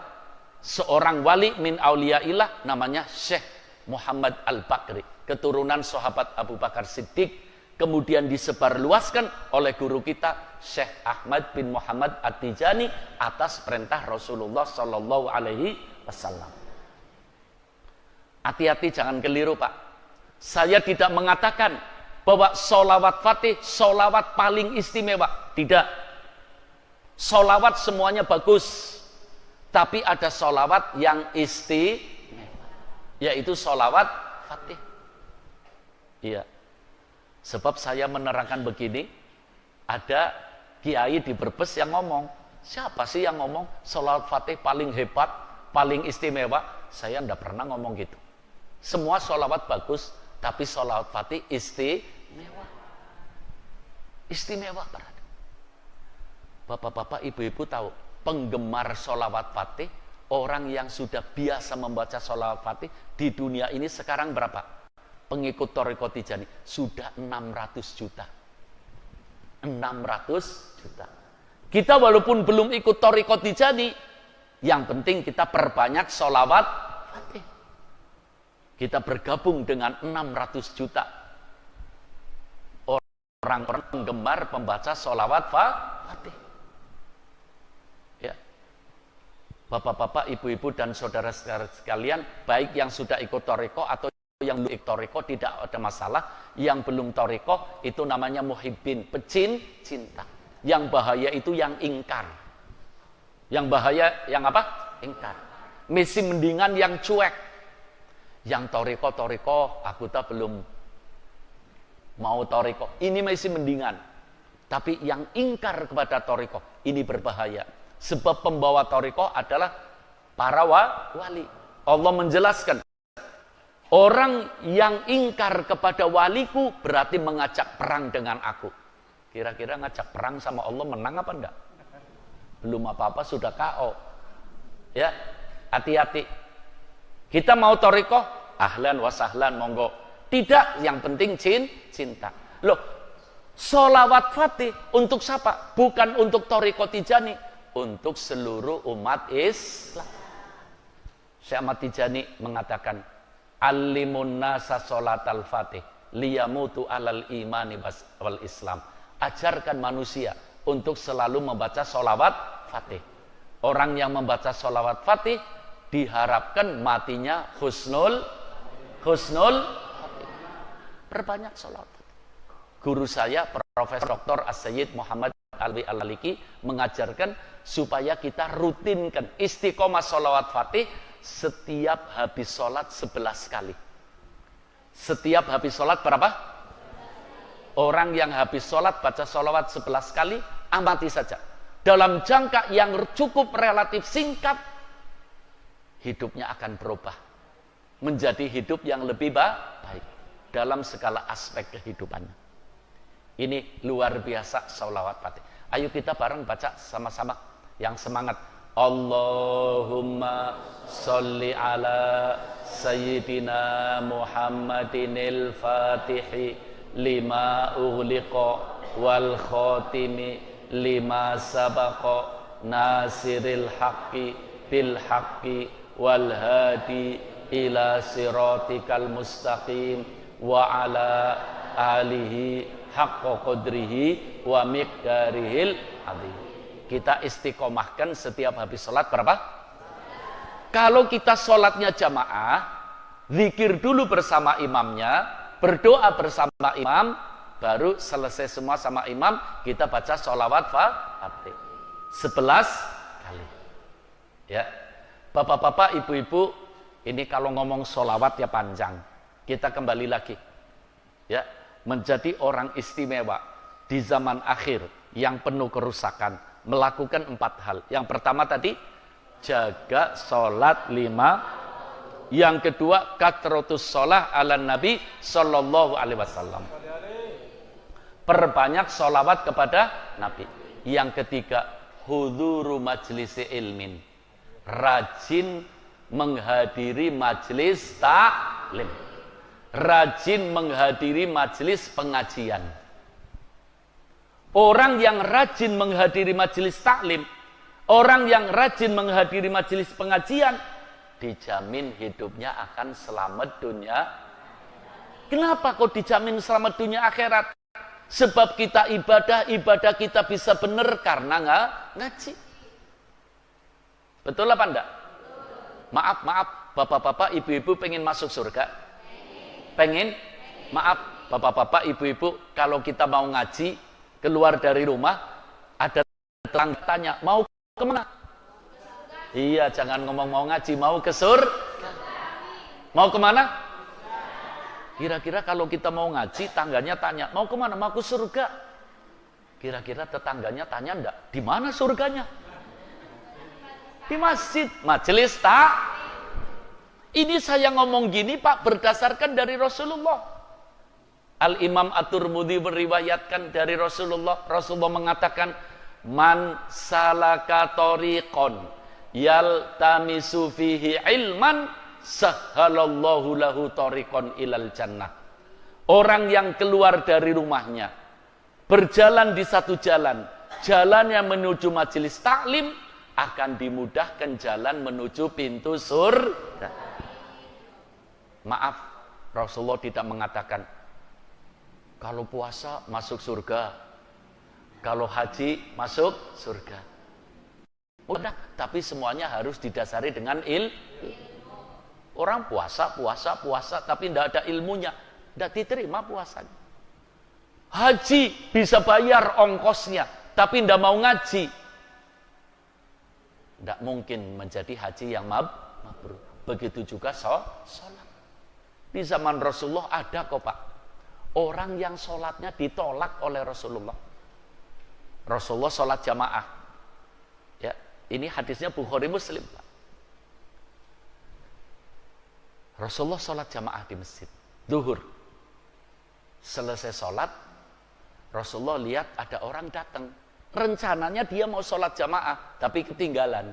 [SPEAKER 1] seorang wali min auliyaillah namanya Syekh Muhammad Al-Bakri, keturunan sahabat Abu Bakar Siddiq, kemudian disebarluaskan oleh guru kita Syekh Ahmad bin Muhammad At-Tijani atas perintah Rasulullah sallallahu alaihi wasallam. Hati-hati jangan keliru Pak. Saya tidak mengatakan bahwa sholawat Fatih sholawat paling istimewa. Tidak. Sholawat semuanya bagus. Tapi ada sholawat yang istimewa, yaitu sholawat Fatih. Iya. Sebab saya menerangkan begini, ada kiai di Brebes yang ngomong, siapa sih yang ngomong sholawat Fatih paling hebat, paling istimewa? Saya tidak pernah ngomong gitu. Semua sholawat bagus, tapi sholawat Fatih istimewa. Istimewa, Bapak-bapak, ibu-ibu tahu, penggemar sholawat Fatih, orang yang sudah biasa membaca sholawat Fatih di dunia ini sekarang berapa? Pengikut Thariqah Tijani sudah 600 juta. 600 juta. Kita walaupun belum ikut Thariqah Tijani, yang penting kita perbanyak sholawat Fatih. Kita bergabung dengan 600 juta orang-orang penggemar pembaca sholawat Fatih. Ya. Bapak-bapak, ibu-ibu dan saudara-saudara sekalian, baik yang sudah ikut Thariqah atau yang belum ikut Thariqah, tidak ada masalah. Yang belum Thariqah itu namanya muhibbin, pecinta. Yang bahaya itu yang ingkar. Yang bahaya yang apa? Ingkar. Masih mendingan yang cuek. Yang Thariqah, aku tak belum mau Thariqah. Ini masih mendingan. Tapi yang ingkar kepada Thariqah, ini berbahaya. Sebab pembawa Thariqah adalah para wali. Allah menjelaskan, orang yang ingkar kepada waliku berarti mengajak perang dengan aku. Kira-kira ngajak perang sama Allah menang apa enggak? Belum apa-apa sudah KO. Ya, hati-hati. Kita mau Thariqah, ahlan wa sahlan, monggo. Tidak, yang penting cinta. Loh, sholawat Fatih untuk siapa? Bukan untuk Thariqah Tijani, untuk seluruh umat Islam. Syekh Ahmad Tijani mengatakan, alimun nasa sholatal Fatih liyamutu alal imani wal Islam. Ajarkan manusia untuk selalu membaca sholawat Fatih. Orang yang membaca sholawat Fatih diharapkan matinya husnul Fatih. Perbanyak sholawat Fatih. Guru saya Profesor Dr. As-Sayyid Muhammad Alwi Al-Maliki mengajarkan supaya kita rutinkan istiqomah sholawat Fatih setiap habis sholat 11 kali. Setiap habis sholat berapa? Orang yang habis sholat baca sholawat 11 kali, amati saja. Dalam jangka yang cukup relatif singkat, hidupnya akan berubah. menjadi hidup yang lebih baik dalam segala aspek kehidupannya. Ini luar biasa sholawat Fatih. Ayo kita bareng baca sama-sama yang semangat. Allahumma sholli ala sayyidina Muhammadinil Fatihi lima ughliqa wal khatimi lima sabaqa nasiril haqqi bil haqqi wal hadi ila siratikal mustaqim wa ala alihi haqqa qadrihi wa miqdarihil azim. Kita istiqomahkan setiap habis sholat berapa? Kalau kita sholatnya jamaah, zikir dulu bersama imamnya, berdoa bersama imam, baru selesai semua sama imam, kita baca sholawat Fatih 11 kali. Ya, bapak-bapak, ibu-ibu, ini kalau ngomong sholawat ya panjang. Kita kembali lagi, ya, menjadi orang istimewa di zaman akhir yang penuh kerusakan, melakukan 4 hal. Yang pertama tadi, jaga sholat 5. Yang kedua, kathratus sholah ala Nabi sallallahu alaihi wasallam. Perbanyak sholawat kepada Nabi. Yang ketiga, huduru majlisi ilmin. Rajin menghadiri majlis taklim. Rajin menghadiri majlis pengajian. Orang yang rajin menghadiri majlis taklim, orang yang rajin menghadiri majlis pengajian, dijamin hidupnya akan selamat dunia. Kenapa kok dijamin selamat dunia akhirat? Sebab kita ibadah kita bisa benar karena nggak ngaji. Betul apa enggak? Maaf, bapak-bapak, ibu-ibu pengen masuk surga? Pengen? Maaf, bapak-bapak, ibu-ibu, kalau kita mau ngaji, keluar dari rumah, ada tetangga tanya, mau kemana? Iya, jangan ngomong mau ngaji, mau ke surga. Mau kemana? Kira-kira kalau kita mau ngaji, tangganya tanya, mau kemana? Mau ke surga. Kira-kira tetangganya tanya enggak? Di mana surganya? Di masjid, majelis tak. Ini saya ngomong gini Pak, berdasarkan dari Rasulullah. Al-Imam At-Tirmidzi meriwayatkan dari Rasulullah. Rasulullah mengatakan, man salaka tariqon yaltamisu fihi ilman sahhalallahu lahu tariqon ilal jannah. Orang yang keluar dari rumahnya, berjalan di satu jalan, jalannya menuju majelis taklim, akan dimudahkan jalan menuju pintu surga. Maaf, Rasulullah tidak mengatakan kalau puasa masuk surga, kalau haji masuk surga. Udah, tapi semuanya harus didasari dengan Orang puasa, tapi tidak ada ilmunya, tidak diterima puasanya. Haji bisa bayar ongkosnya, tapi tidak mau ngaji, tidak mungkin menjadi haji yang mabrur. Begitu juga sholat. Di zaman Rasulullah ada kok Pak, orang yang sholatnya ditolak oleh Rasulullah. Rasulullah sholat jamaah. Ya, ini hadisnya Bukhari Muslim Pak. Rasulullah sholat jamaah di masjid zuhur. Selesai sholat, Rasulullah lihat ada orang datang. Rencananya dia mau sholat jamaah, tapi ketinggalan.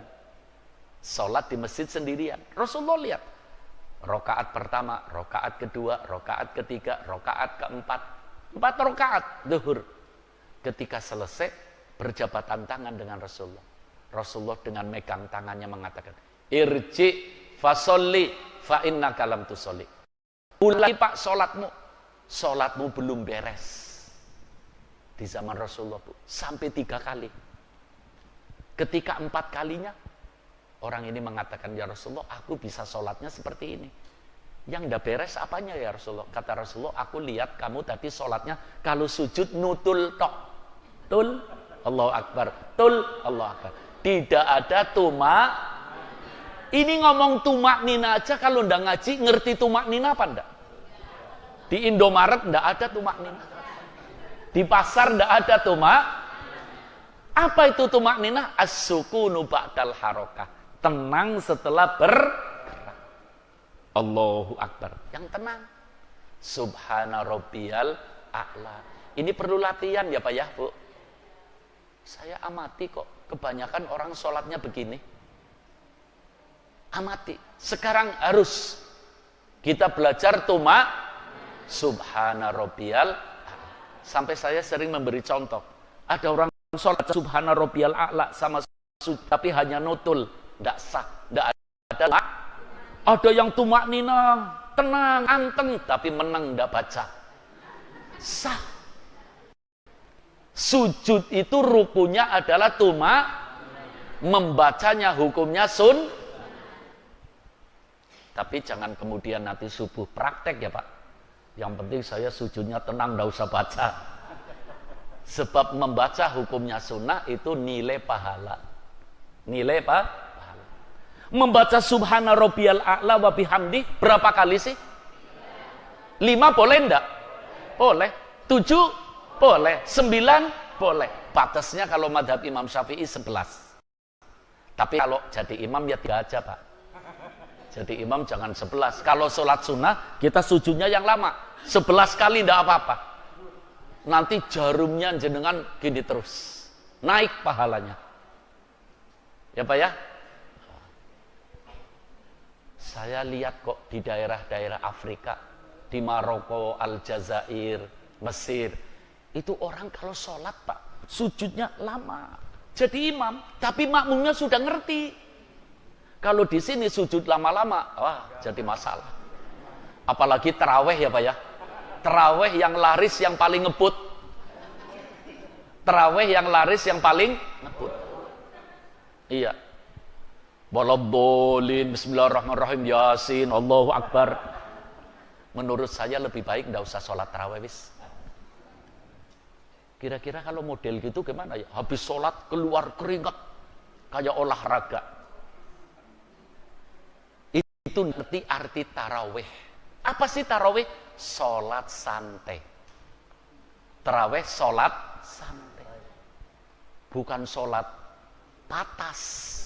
[SPEAKER 1] Sholat di masjid sendirian. Rasulullah lihat, rakaat pertama, rakaat kedua, rakaat ketiga, rakaat keempat, 4 rakaat zuhur. Ketika selesai, berjabatan tangan dengan Rasulullah. Rasulullah dengan megang tangannya mengatakan, irji fasolli fa innaka lam tusolli. Mulai Pak sholatmu belum beres. Di zaman Rasulullah Bu, sampai 3 kali. Ketika 4 kalinya, orang ini mengatakan, ya Rasulullah, aku bisa sholatnya seperti ini. Yang tidak beres apanya ya Rasulullah? Kata Rasulullah, aku lihat kamu tadi sholatnya kalau sujud nutul tok. Tul, Allahu Akbar. Tul, Allahu Akbar. Tidak ada tumak. Ini ngomong tumak nina aja, kalau ndak ngaji ngerti tumak nina apa ndak? Di Indomaret ndak ada tumak nina. Di pasar ndak ada tumak. Apa itu tumak nina? As-sukunu ba'dal harokah. Tenang setelah bergerak. Allahu Akbar. Yang tenang. Subhana rabbiyal a'la. Ini perlu latihan ya Pak ya, Bu. Saya amati kok, kebanyakan orang sholatnya begini. Amati. Sekarang harus kita belajar tuma subhana rabbiyal a'la. Sampai saya sering memberi contoh. Ada orang sholat subhana rabbiyal a'la sama tapi hanya nutul, tidak sah, tidak ada. Ada yang tumak nina, tenang, anteng, tapi menang tidak baca. Sah. Sujud itu rukunya adalah tuma, membacanya hukumnya sun. Tapi jangan kemudian nanti subuh praktek ya Pak. Yang penting saya sujudnya tenang, tidak usah baca. Sebab membaca hukumnya sunnah itu nilai pahala. Nilai pahala. Membaca subhana rabbiyal a'la wa bihamdi berapa kali sih? 5 boleh enggak? Boleh. 7 boleh. 9 boleh. Batasnya kalau madhab Imam Syafi'i 11. Tapi kalau jadi imam ya 3 aja Pak. Jadi imam jangan 11. Kalau sholat sunnah kita sujudnya yang lama. 11 kali enggak apa-apa. Nanti jarumnya jenengan gini terus. Naik pahalanya. Ya Pak ya? Saya lihat kok di daerah-daerah Afrika, di Maroko, Aljazair, Mesir, itu orang kalau sholat Pak, sujudnya lama. Jadi imam, tapi makmumnya sudah ngerti. Kalau di sini sujud lama-lama, wah jadi masalah. Apalagi taraweh ya Pak ya. Taraweh yang laris yang paling ngebut. Taraweh yang laris yang paling ngebut. Iya. Waladhdallin, bismillahirrahmanirrahim, yasin, Allahu Akbar. Menurut saya lebih baik tidak usah sholat tarawih wis. Kira-kira kalau model gitu gimana ya? Habis sholat keluar keringat kayak olahraga. Itu ngerti arti tarawih. Apa sih tarawih? Sholat santai. Tarawih sholat santai. Bukan sholat patas.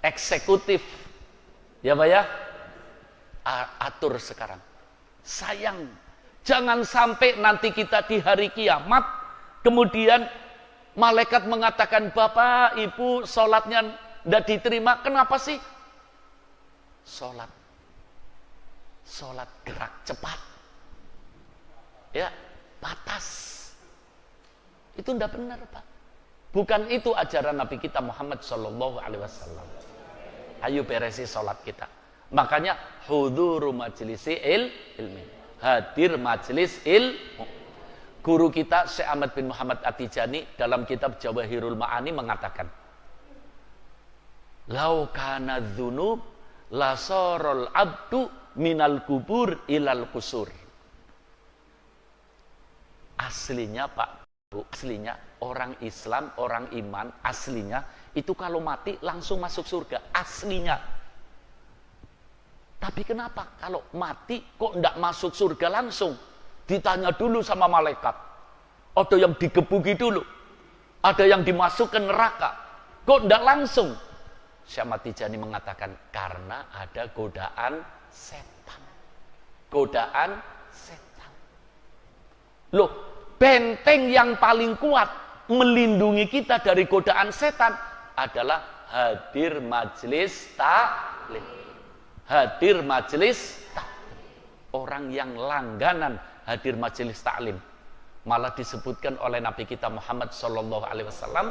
[SPEAKER 1] Eksekutif ya Pak ya, atur sekarang. Sayang, jangan sampai nanti kita di hari kiamat kemudian malaikat mengatakan Bapak Ibu sholatnya tidak diterima. Kenapa sih? Sholat gerak cepat ya, batas itu tidak benar Pak. Bukan itu ajaran Nabi kita Muhammad Sallallahu Alaihi Wasallam. Ayo beresi sholat kita. Makanya huduru majlisi ilmi. Hadir majlis ilmu. Guru kita Syekh Ahmad bin Muhammad At-Tijani dalam kitab Jawahirul Ma'ani mengatakan, Lau kana dzunub la sarul abdu minal kubur ilal kusur. Aslinya Pak, Bu, aslinya orang Islam, orang iman, aslinya itu kalau mati langsung masuk surga, aslinya. Tapi kenapa kalau mati kok tidak masuk surga langsung? Ditanya dulu sama malaikat. Ada yang digebuki dulu, ada yang dimasukkan neraka. Kok tidak langsung? Syekh Ahmad Tijani mengatakan karena ada godaan setan. Godaan setan. Loh, benteng yang paling kuat melindungi kita dari godaan setan adalah hadir majelis taklim. Hadir majelis taklim. Orang yang langganan hadir majelis taklim. Malah disebutkan oleh Nabi kita Muhammad Sallallahu Alaihi Wasallam,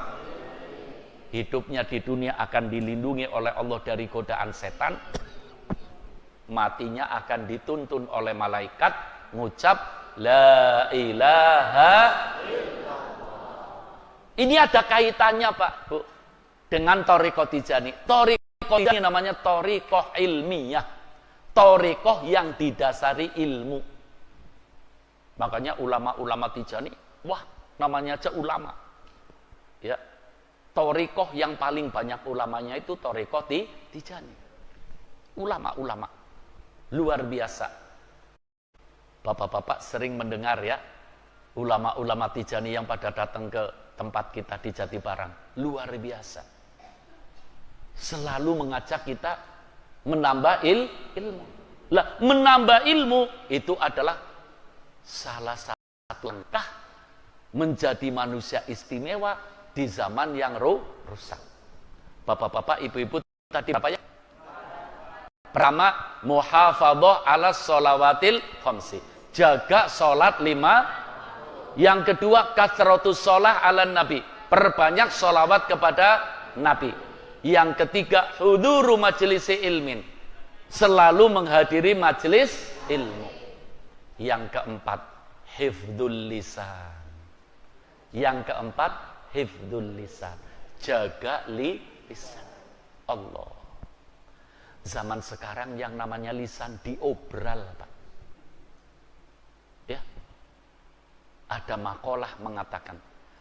[SPEAKER 1] hidupnya di dunia akan dilindungi oleh Allah dari godaan setan, matinya akan dituntun oleh malaikat ngucap la ilaha illallah. Ini ada kaitannya Pak, Bu, dengan Thariqah Tijani. Thariqah ini namanya thariqah ilmiah, thariqah yang didasari ilmu. Makanya ulama-ulama Tijani, wah namanya aja ulama. Ya, thariqah yang paling banyak ulamanya itu thariqah Tijani. Ulama-ulama luar biasa. Bapak-bapak sering mendengar ya, ulama-ulama Tijani yang pada datang ke tempat kita di Jatibarang, luar biasa. Selalu mengajak kita menambah ilmu. Lah, menambah ilmu itu adalah salah satu langkah menjadi manusia istimewa di zaman yang rusak. Bapak-bapak, ibu-ibu tadi apa ya? Pertama, muhafadzah ala sholawatil khamsi. Jaga sholat 5. Yang kedua, kathratus sholah ala nabi. Perbanyak sholawat kepada nabi. Yang ketiga, huduru majlisi ilmin. Selalu menghadiri majelis ilmu. Yang keempat, hifdzul lisan. Yang keempat, hifdzul lisan. Jaga lisan. Allah. Zaman sekarang yang namanya lisan diobral, Pak. Ya. Ada makalah mengatakan,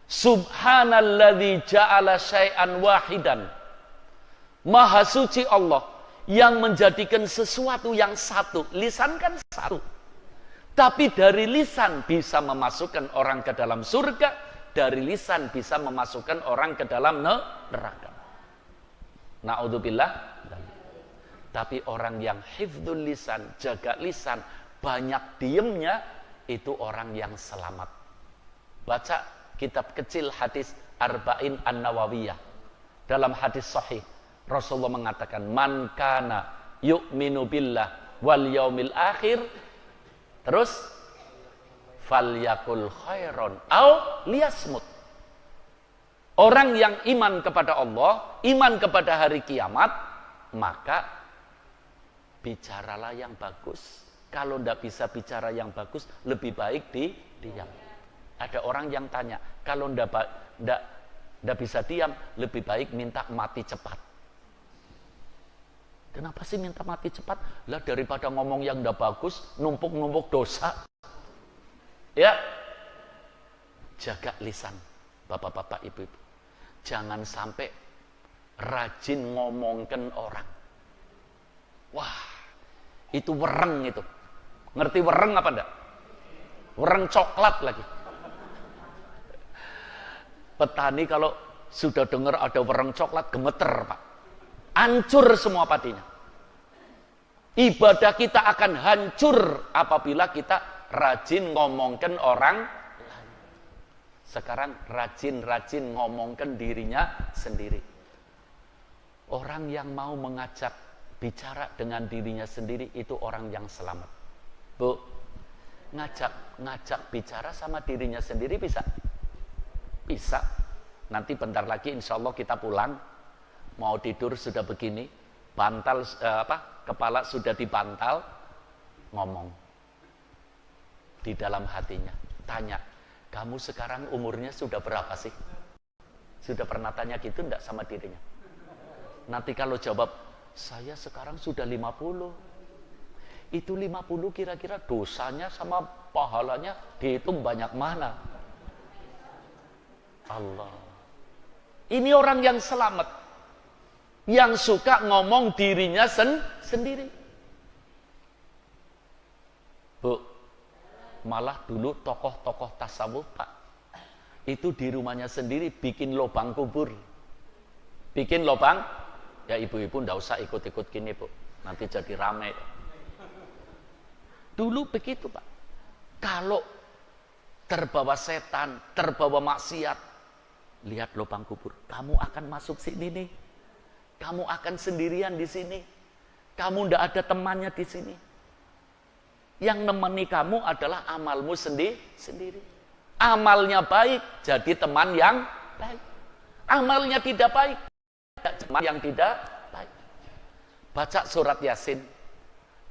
[SPEAKER 1] Subhanalladzi ja'ala syai'an wahidan. Maha suci Allah yang menjadikan sesuatu yang satu. Lisan kan satu. Tapi dari lisan bisa memasukkan orang ke dalam surga, dari lisan bisa memasukkan orang ke dalam neraka. Na'udzubillah. Tapi orang yang hifdzul lisan, jaga lisan, banyak diemnya, itu orang yang selamat. Baca kitab kecil hadis Arba'in An-Nawawiyah. Dalam hadis sahih, Rasulullah mengatakan, Man kana yu'minu billah wal yaumil akhir, terus, falyakul khairon au liyasmut. Orang yang iman kepada Allah, iman kepada hari kiamat, maka bicaralah yang bagus. Kalau tidak bisa bicara yang bagus, lebih baik diam. Ada orang yang tanya, kalau tidak bisa diam, lebih baik minta mati cepat. Kenapa sih minta mati cepat? Lah daripada ngomong yang tidak bagus, numpuk-numpuk dosa. Ya, jaga lisan, bapak-bapak, ibu-ibu. Jangan sampai rajin ngomongkan orang. Wah, itu wereng itu. Ngerti wereng apa enggak? Wereng coklat lagi. Petani kalau sudah dengar ada wereng coklat, gemeter, Pak. Hancur semua padinya. Ibadah kita akan hancur apabila kita rajin ngomongkan orang lain. Sekarang rajin-rajin ngomongkan dirinya sendiri. Orang yang mau mengajak bicara dengan dirinya sendiri itu orang yang selamat. Bu, ngajak bicara sama dirinya sendiri bisa? Bisa. Nanti bentar lagi insya Allah kita pulang, mau tidur sudah begini, bantal kepala sudah dibantal, ngomong di dalam hatinya. Tanya, kamu sekarang umurnya sudah berapa sih? Sudah pernah tanya gitu enggak sama dirinya? Nanti kalau jawab, saya sekarang sudah 50. Itu 50 kira-kira dosanya sama pahalanya dihitung banyak mana? Allah. Ini orang yang selamat. Yang suka ngomong dirinya sendiri. Bu, malah dulu tokoh-tokoh tasawuf, Pak, itu di rumahnya sendiri bikin lubang kubur. Bikin lubang, ya ibu-ibu ndak usah ikut-ikut gini, Bu. Nanti jadi rame. Dulu begitu, Pak. Kalau terbawa setan, terbawa maksiat, lihat lubang kubur. Kamu akan masuk sini nih. Kamu akan sendirian di sini. Kamu ndak ada temannya di sini. Yang nemeni kamu adalah amalmu sendiri. Amalnya baik, jadi teman yang baik. Amalnya tidak baik, teman yang tidak baik. Baca surat Yasin.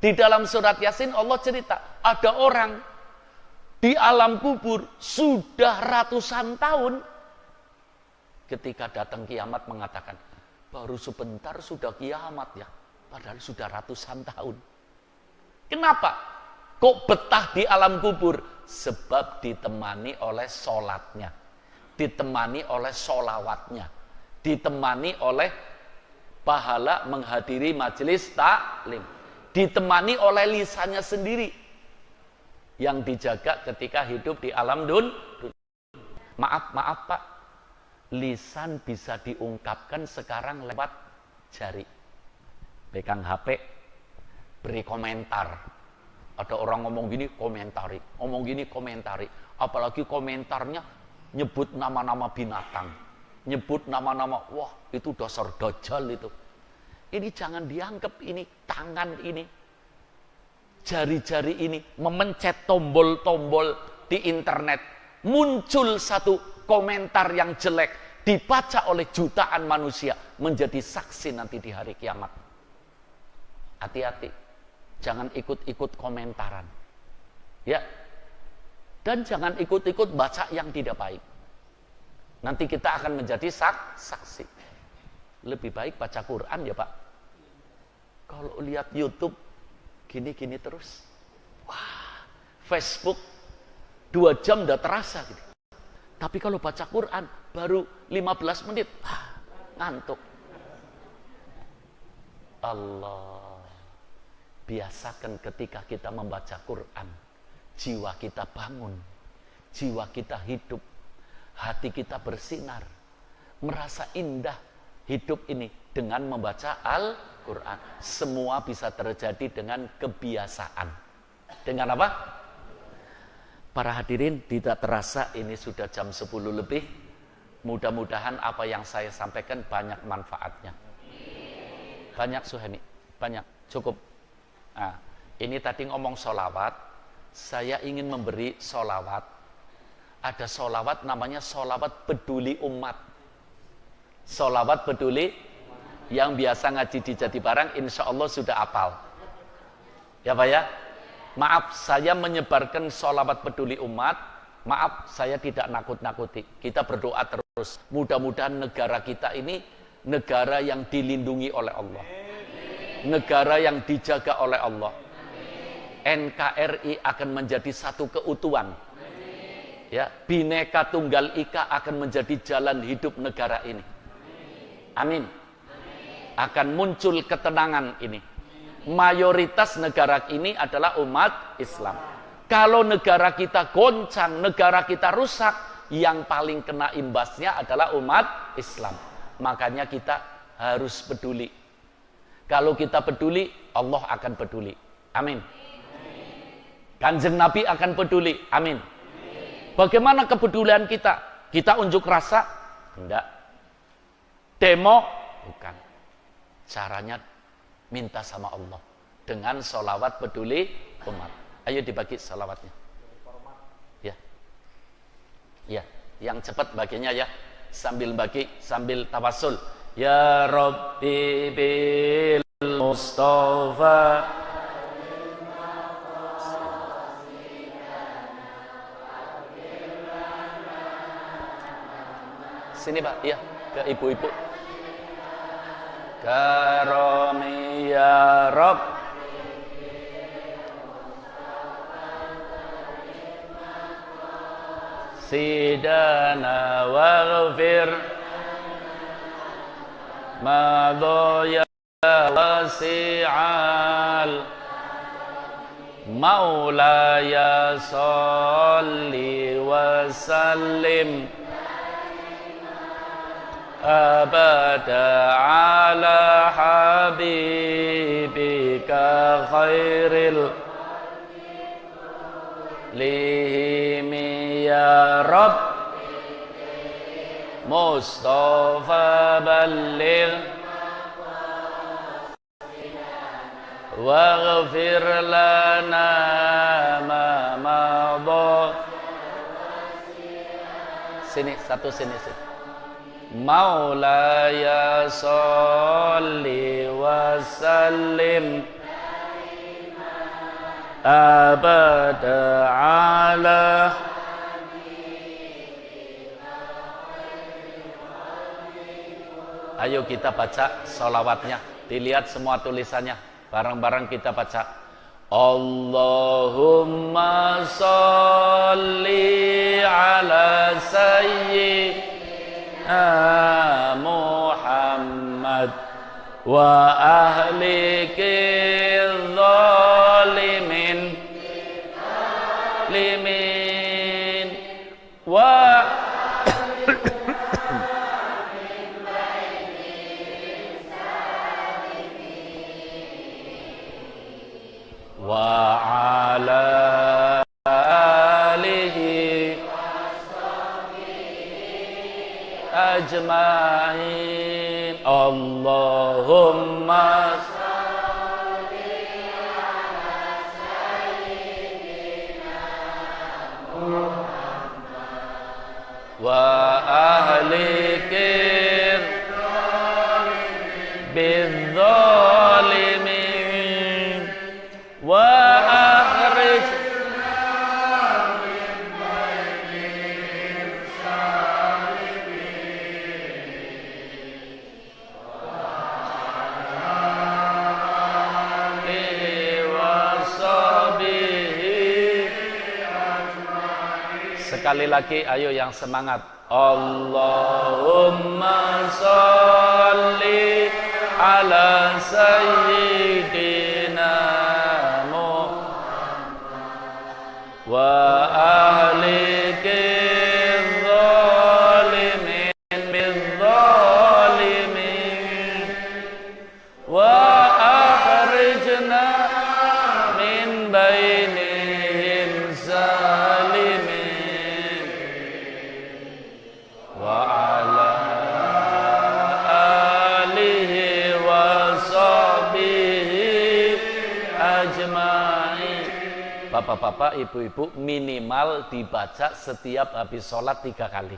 [SPEAKER 1] Di dalam surat Yasin Allah cerita, ada orang di alam kubur sudah ratusan tahun. Ketika datang kiamat mengatakan, baru sebentar sudah kiamat ya. Padahal sudah ratusan tahun. Kenapa? Kok betah di alam kubur? Sebab ditemani oleh sholatnya, ditemani oleh sholawatnya, ditemani oleh pahala menghadiri majelis taklim, ditemani oleh lisannya sendiri yang dijaga ketika hidup di alam dunia. Maaf Pak, lisan bisa diungkapkan sekarang lewat jari, pegang HP, beri komentar. Ada orang ngomong gini, komentari. Ngomong gini, komentari. Apalagi komentarnya nyebut nama-nama binatang. Nyebut nama-nama, wah itu dasar dajjal itu. Ini jangan dianggap ini tangan ini, jari-jari ini memencet tombol-tombol di internet. Muncul satu komentar yang jelek, dibaca oleh jutaan manusia, menjadi saksi nanti di hari kiamat. Hati-hati, jangan ikut-ikut komentaran. Ya. Dan jangan ikut-ikut baca yang tidak baik. Nanti kita akan menjadi saksi. Lebih baik baca Quran ya Pak. Kalau lihat YouTube gini-gini terus. Wah, Facebook 2 jam udah terasa gitu. Tapi kalau baca Quran baru 15 menit, ngantuk. Allah, biasakan ketika kita membaca Quran, jiwa kita bangun, jiwa kita hidup, hati kita bersinar, merasa indah hidup ini dengan membaca Al-Quran. Semua bisa terjadi dengan kebiasaan. Dengan apa? Para hadirin, tidak terasa ini sudah jam 10 lebih. Mudah-mudahan apa yang saya sampaikan banyak manfaatnya. Banyak Suhemi, banyak, cukup. Nah, ini tadi ngomong sholawat. Saya ingin memberi sholawat. Ada sholawat namanya sholawat peduli umat. Sholawat peduli, yang biasa ngaji di Jatibarang insya Allah sudah hafal. Ya Pak ya? Maaf, saya menyebarkan sholawat peduli umat. Maaf, saya tidak nakut-nakuti. Kita berdoa terus. Mudah-mudahan negara kita ini negara yang dilindungi oleh Allah. Negara yang dijaga oleh Allah. NKRI akan menjadi satu keutuhan. Ya, Bhinneka Tunggal Ika akan menjadi jalan hidup negara ini. Amin. Akan muncul ketenangan ini. Mayoritas negara ini adalah umat Islam. Kalau negara kita goncang, negara kita rusak, yang paling kena imbasnya adalah umat Islam. Makanya kita harus peduli. Kalau kita peduli, Allah akan peduli. Amin. Kanjeng Nabi akan peduli. Amin. Bagaimana kepedulian kita? Kita unjuk rasa? Enggak. Demo? Bukan. Caranya minta sama Allah dengan sholawat peduli umat. Ayo dibagi sholawatnya. Ya, ya, yang cepat baginya ya, sambil bagi, sambil tawasul. Ya Rabbi bil Mustafa. Sini Pak, iya, ke ibu-ibu. Karami ya Rabb. Sidana waghfir ma dhaya wasi'al maulaya salli wa sallim abada ala habibika khairil lihimi ya Rabb Mustafa balligh waghfir lana ma madha. Sini, satu sini. Maulaya salli wa sallim abada ala. Ayo kita baca sholawatnya. Dilihat semua tulisannya. Bareng-bareng kita baca. Allahumma salli ala sayyid Muhammad wa ahlikil zalimin limin wa wa ala alihi ajmain. Allahumma sholli ala sayyidina Muhammad wa ahlikir bidzalimin wa akhrijna min bainihim salimin wa sahbihi ajmain. Sekali lagi ayo yang semangat. Allahumma sholli ala sayyidina Muhammad wa ahlikir zalimin bizzalimin wa akhrijna min bainihim salimin wa ala Bapak-bapak, ibu-ibu, minimal dibaca setiap habis sholat 3 kali.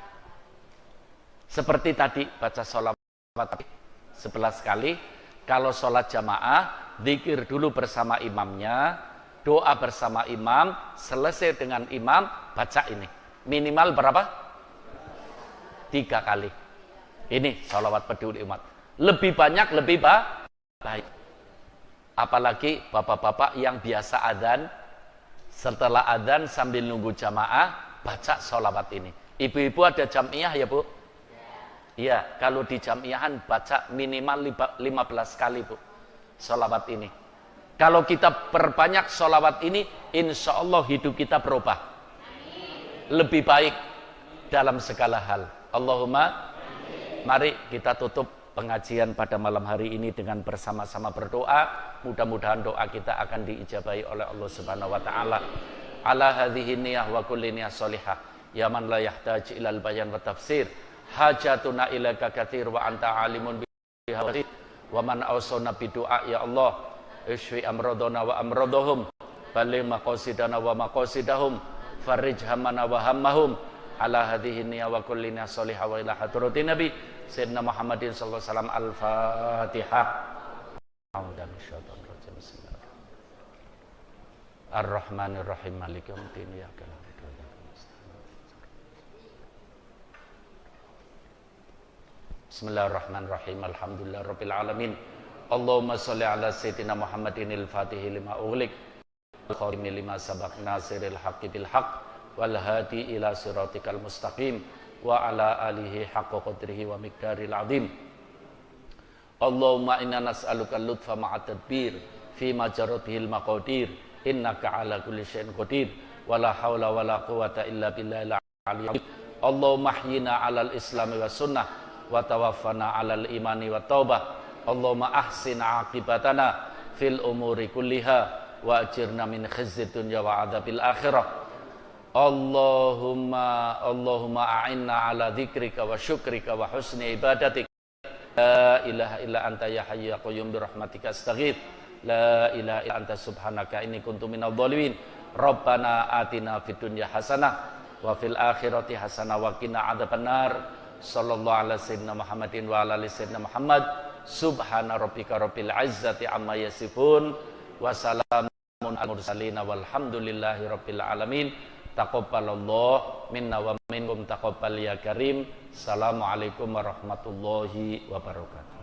[SPEAKER 1] Seperti tadi, baca sholat 11 kali. Kalau sholat jamaah, zikir dulu bersama imamnya, doa bersama imam, selesai dengan imam, baca ini. Minimal berapa? 3 kali. Ini sholawat peduli umat. Lebih banyak, lebih baik. Apalagi bapak-bapak yang biasa adzan, setelah adzan sambil nunggu jamaah baca sholawat ini. Ibu-ibu ada jamiah ya Bu? Iya, kalau di jamiahan baca minimal 15 kali Bu sholawat ini. Kalau kita perbanyak sholawat ini, insya Allah hidup kita berubah. Lebih baik dalam segala hal. Allahumma, mari kita tutup pengajian pada malam hari ini dengan bersama-sama berdoa. Mudah-mudahan doa kita akan diijabahi oleh Allah Subhanahu wa taala. Ala hadhihi niyah wa kulli niyah sholihah. Ya man la yahtaj ilal bayan wa tafsir. Hajatuna ilaika katsir wa anta alimun bihi wa man awsana bidu'a ya Allah. Ishfi amradana wa amradahum. Balligh maqasidana wa maqasidahum. Farij hammana wa hammahum. Ala hadhihi niyah wa kulli niyah sholihah wa ila hadratin nabi Sayyidina Muhammadin sallallahu alaihi wasallam. Al-Fatihah. Ar-Rahmanir-Rahim Maliki yaumiddin. Iyyaka na'budu wa iyyaka nasta'in. Bismillahirrahmanirrahim. Alhamdulillahirabbil alamin. Allahumma shalli ala sayyidina Muhammadinil Fatihi lima ughliq wal khatimi lima sabaq nasiril haqqi bil haqq wal hadi ila siratikal mustaqim wa ala alihi haqqa qadrihi wa miqdaril azim. Allahumma inna nas'aluka al-lutfa ma'at tadbir fi ma jarat bihil maqadir innaka ala kulli syai'in qadir wa la haula wa la quwwata illa billahil aliyyil. Allahumma ahyina 'alal islami was sunnah wa tawaffana 'alal imani wat taubah. Allahumma ahsin 'aqibatana fil umuri kulliha wa ajirna min khizyid dunya wa 'adzabil akhirah. Allahumma a'inna 'ala dzikrika wa syukrika wa husni ibadatik. La ilaha illa anta ya hayyu ya qayyum bi rahmatika astaghits. La ilaha illa anta subhanaka inni kuntu minadh dhalimin. Rabbana atina fid dunya hasanah wa fil akhirati hasanah wa qina adzabannar. Sallallahu ala sayyidina Muhammadin wa ala ali sayyidina Muhammad. Subhana rabbika rabbil izzati amma yasifun wa salamun alal mursalin walhamdulillahi rabbil alamin. Taqabbalallahu minna wa minkum taqabbal ya karim. Assalamualaikum warahmatullahi wabarakatuh.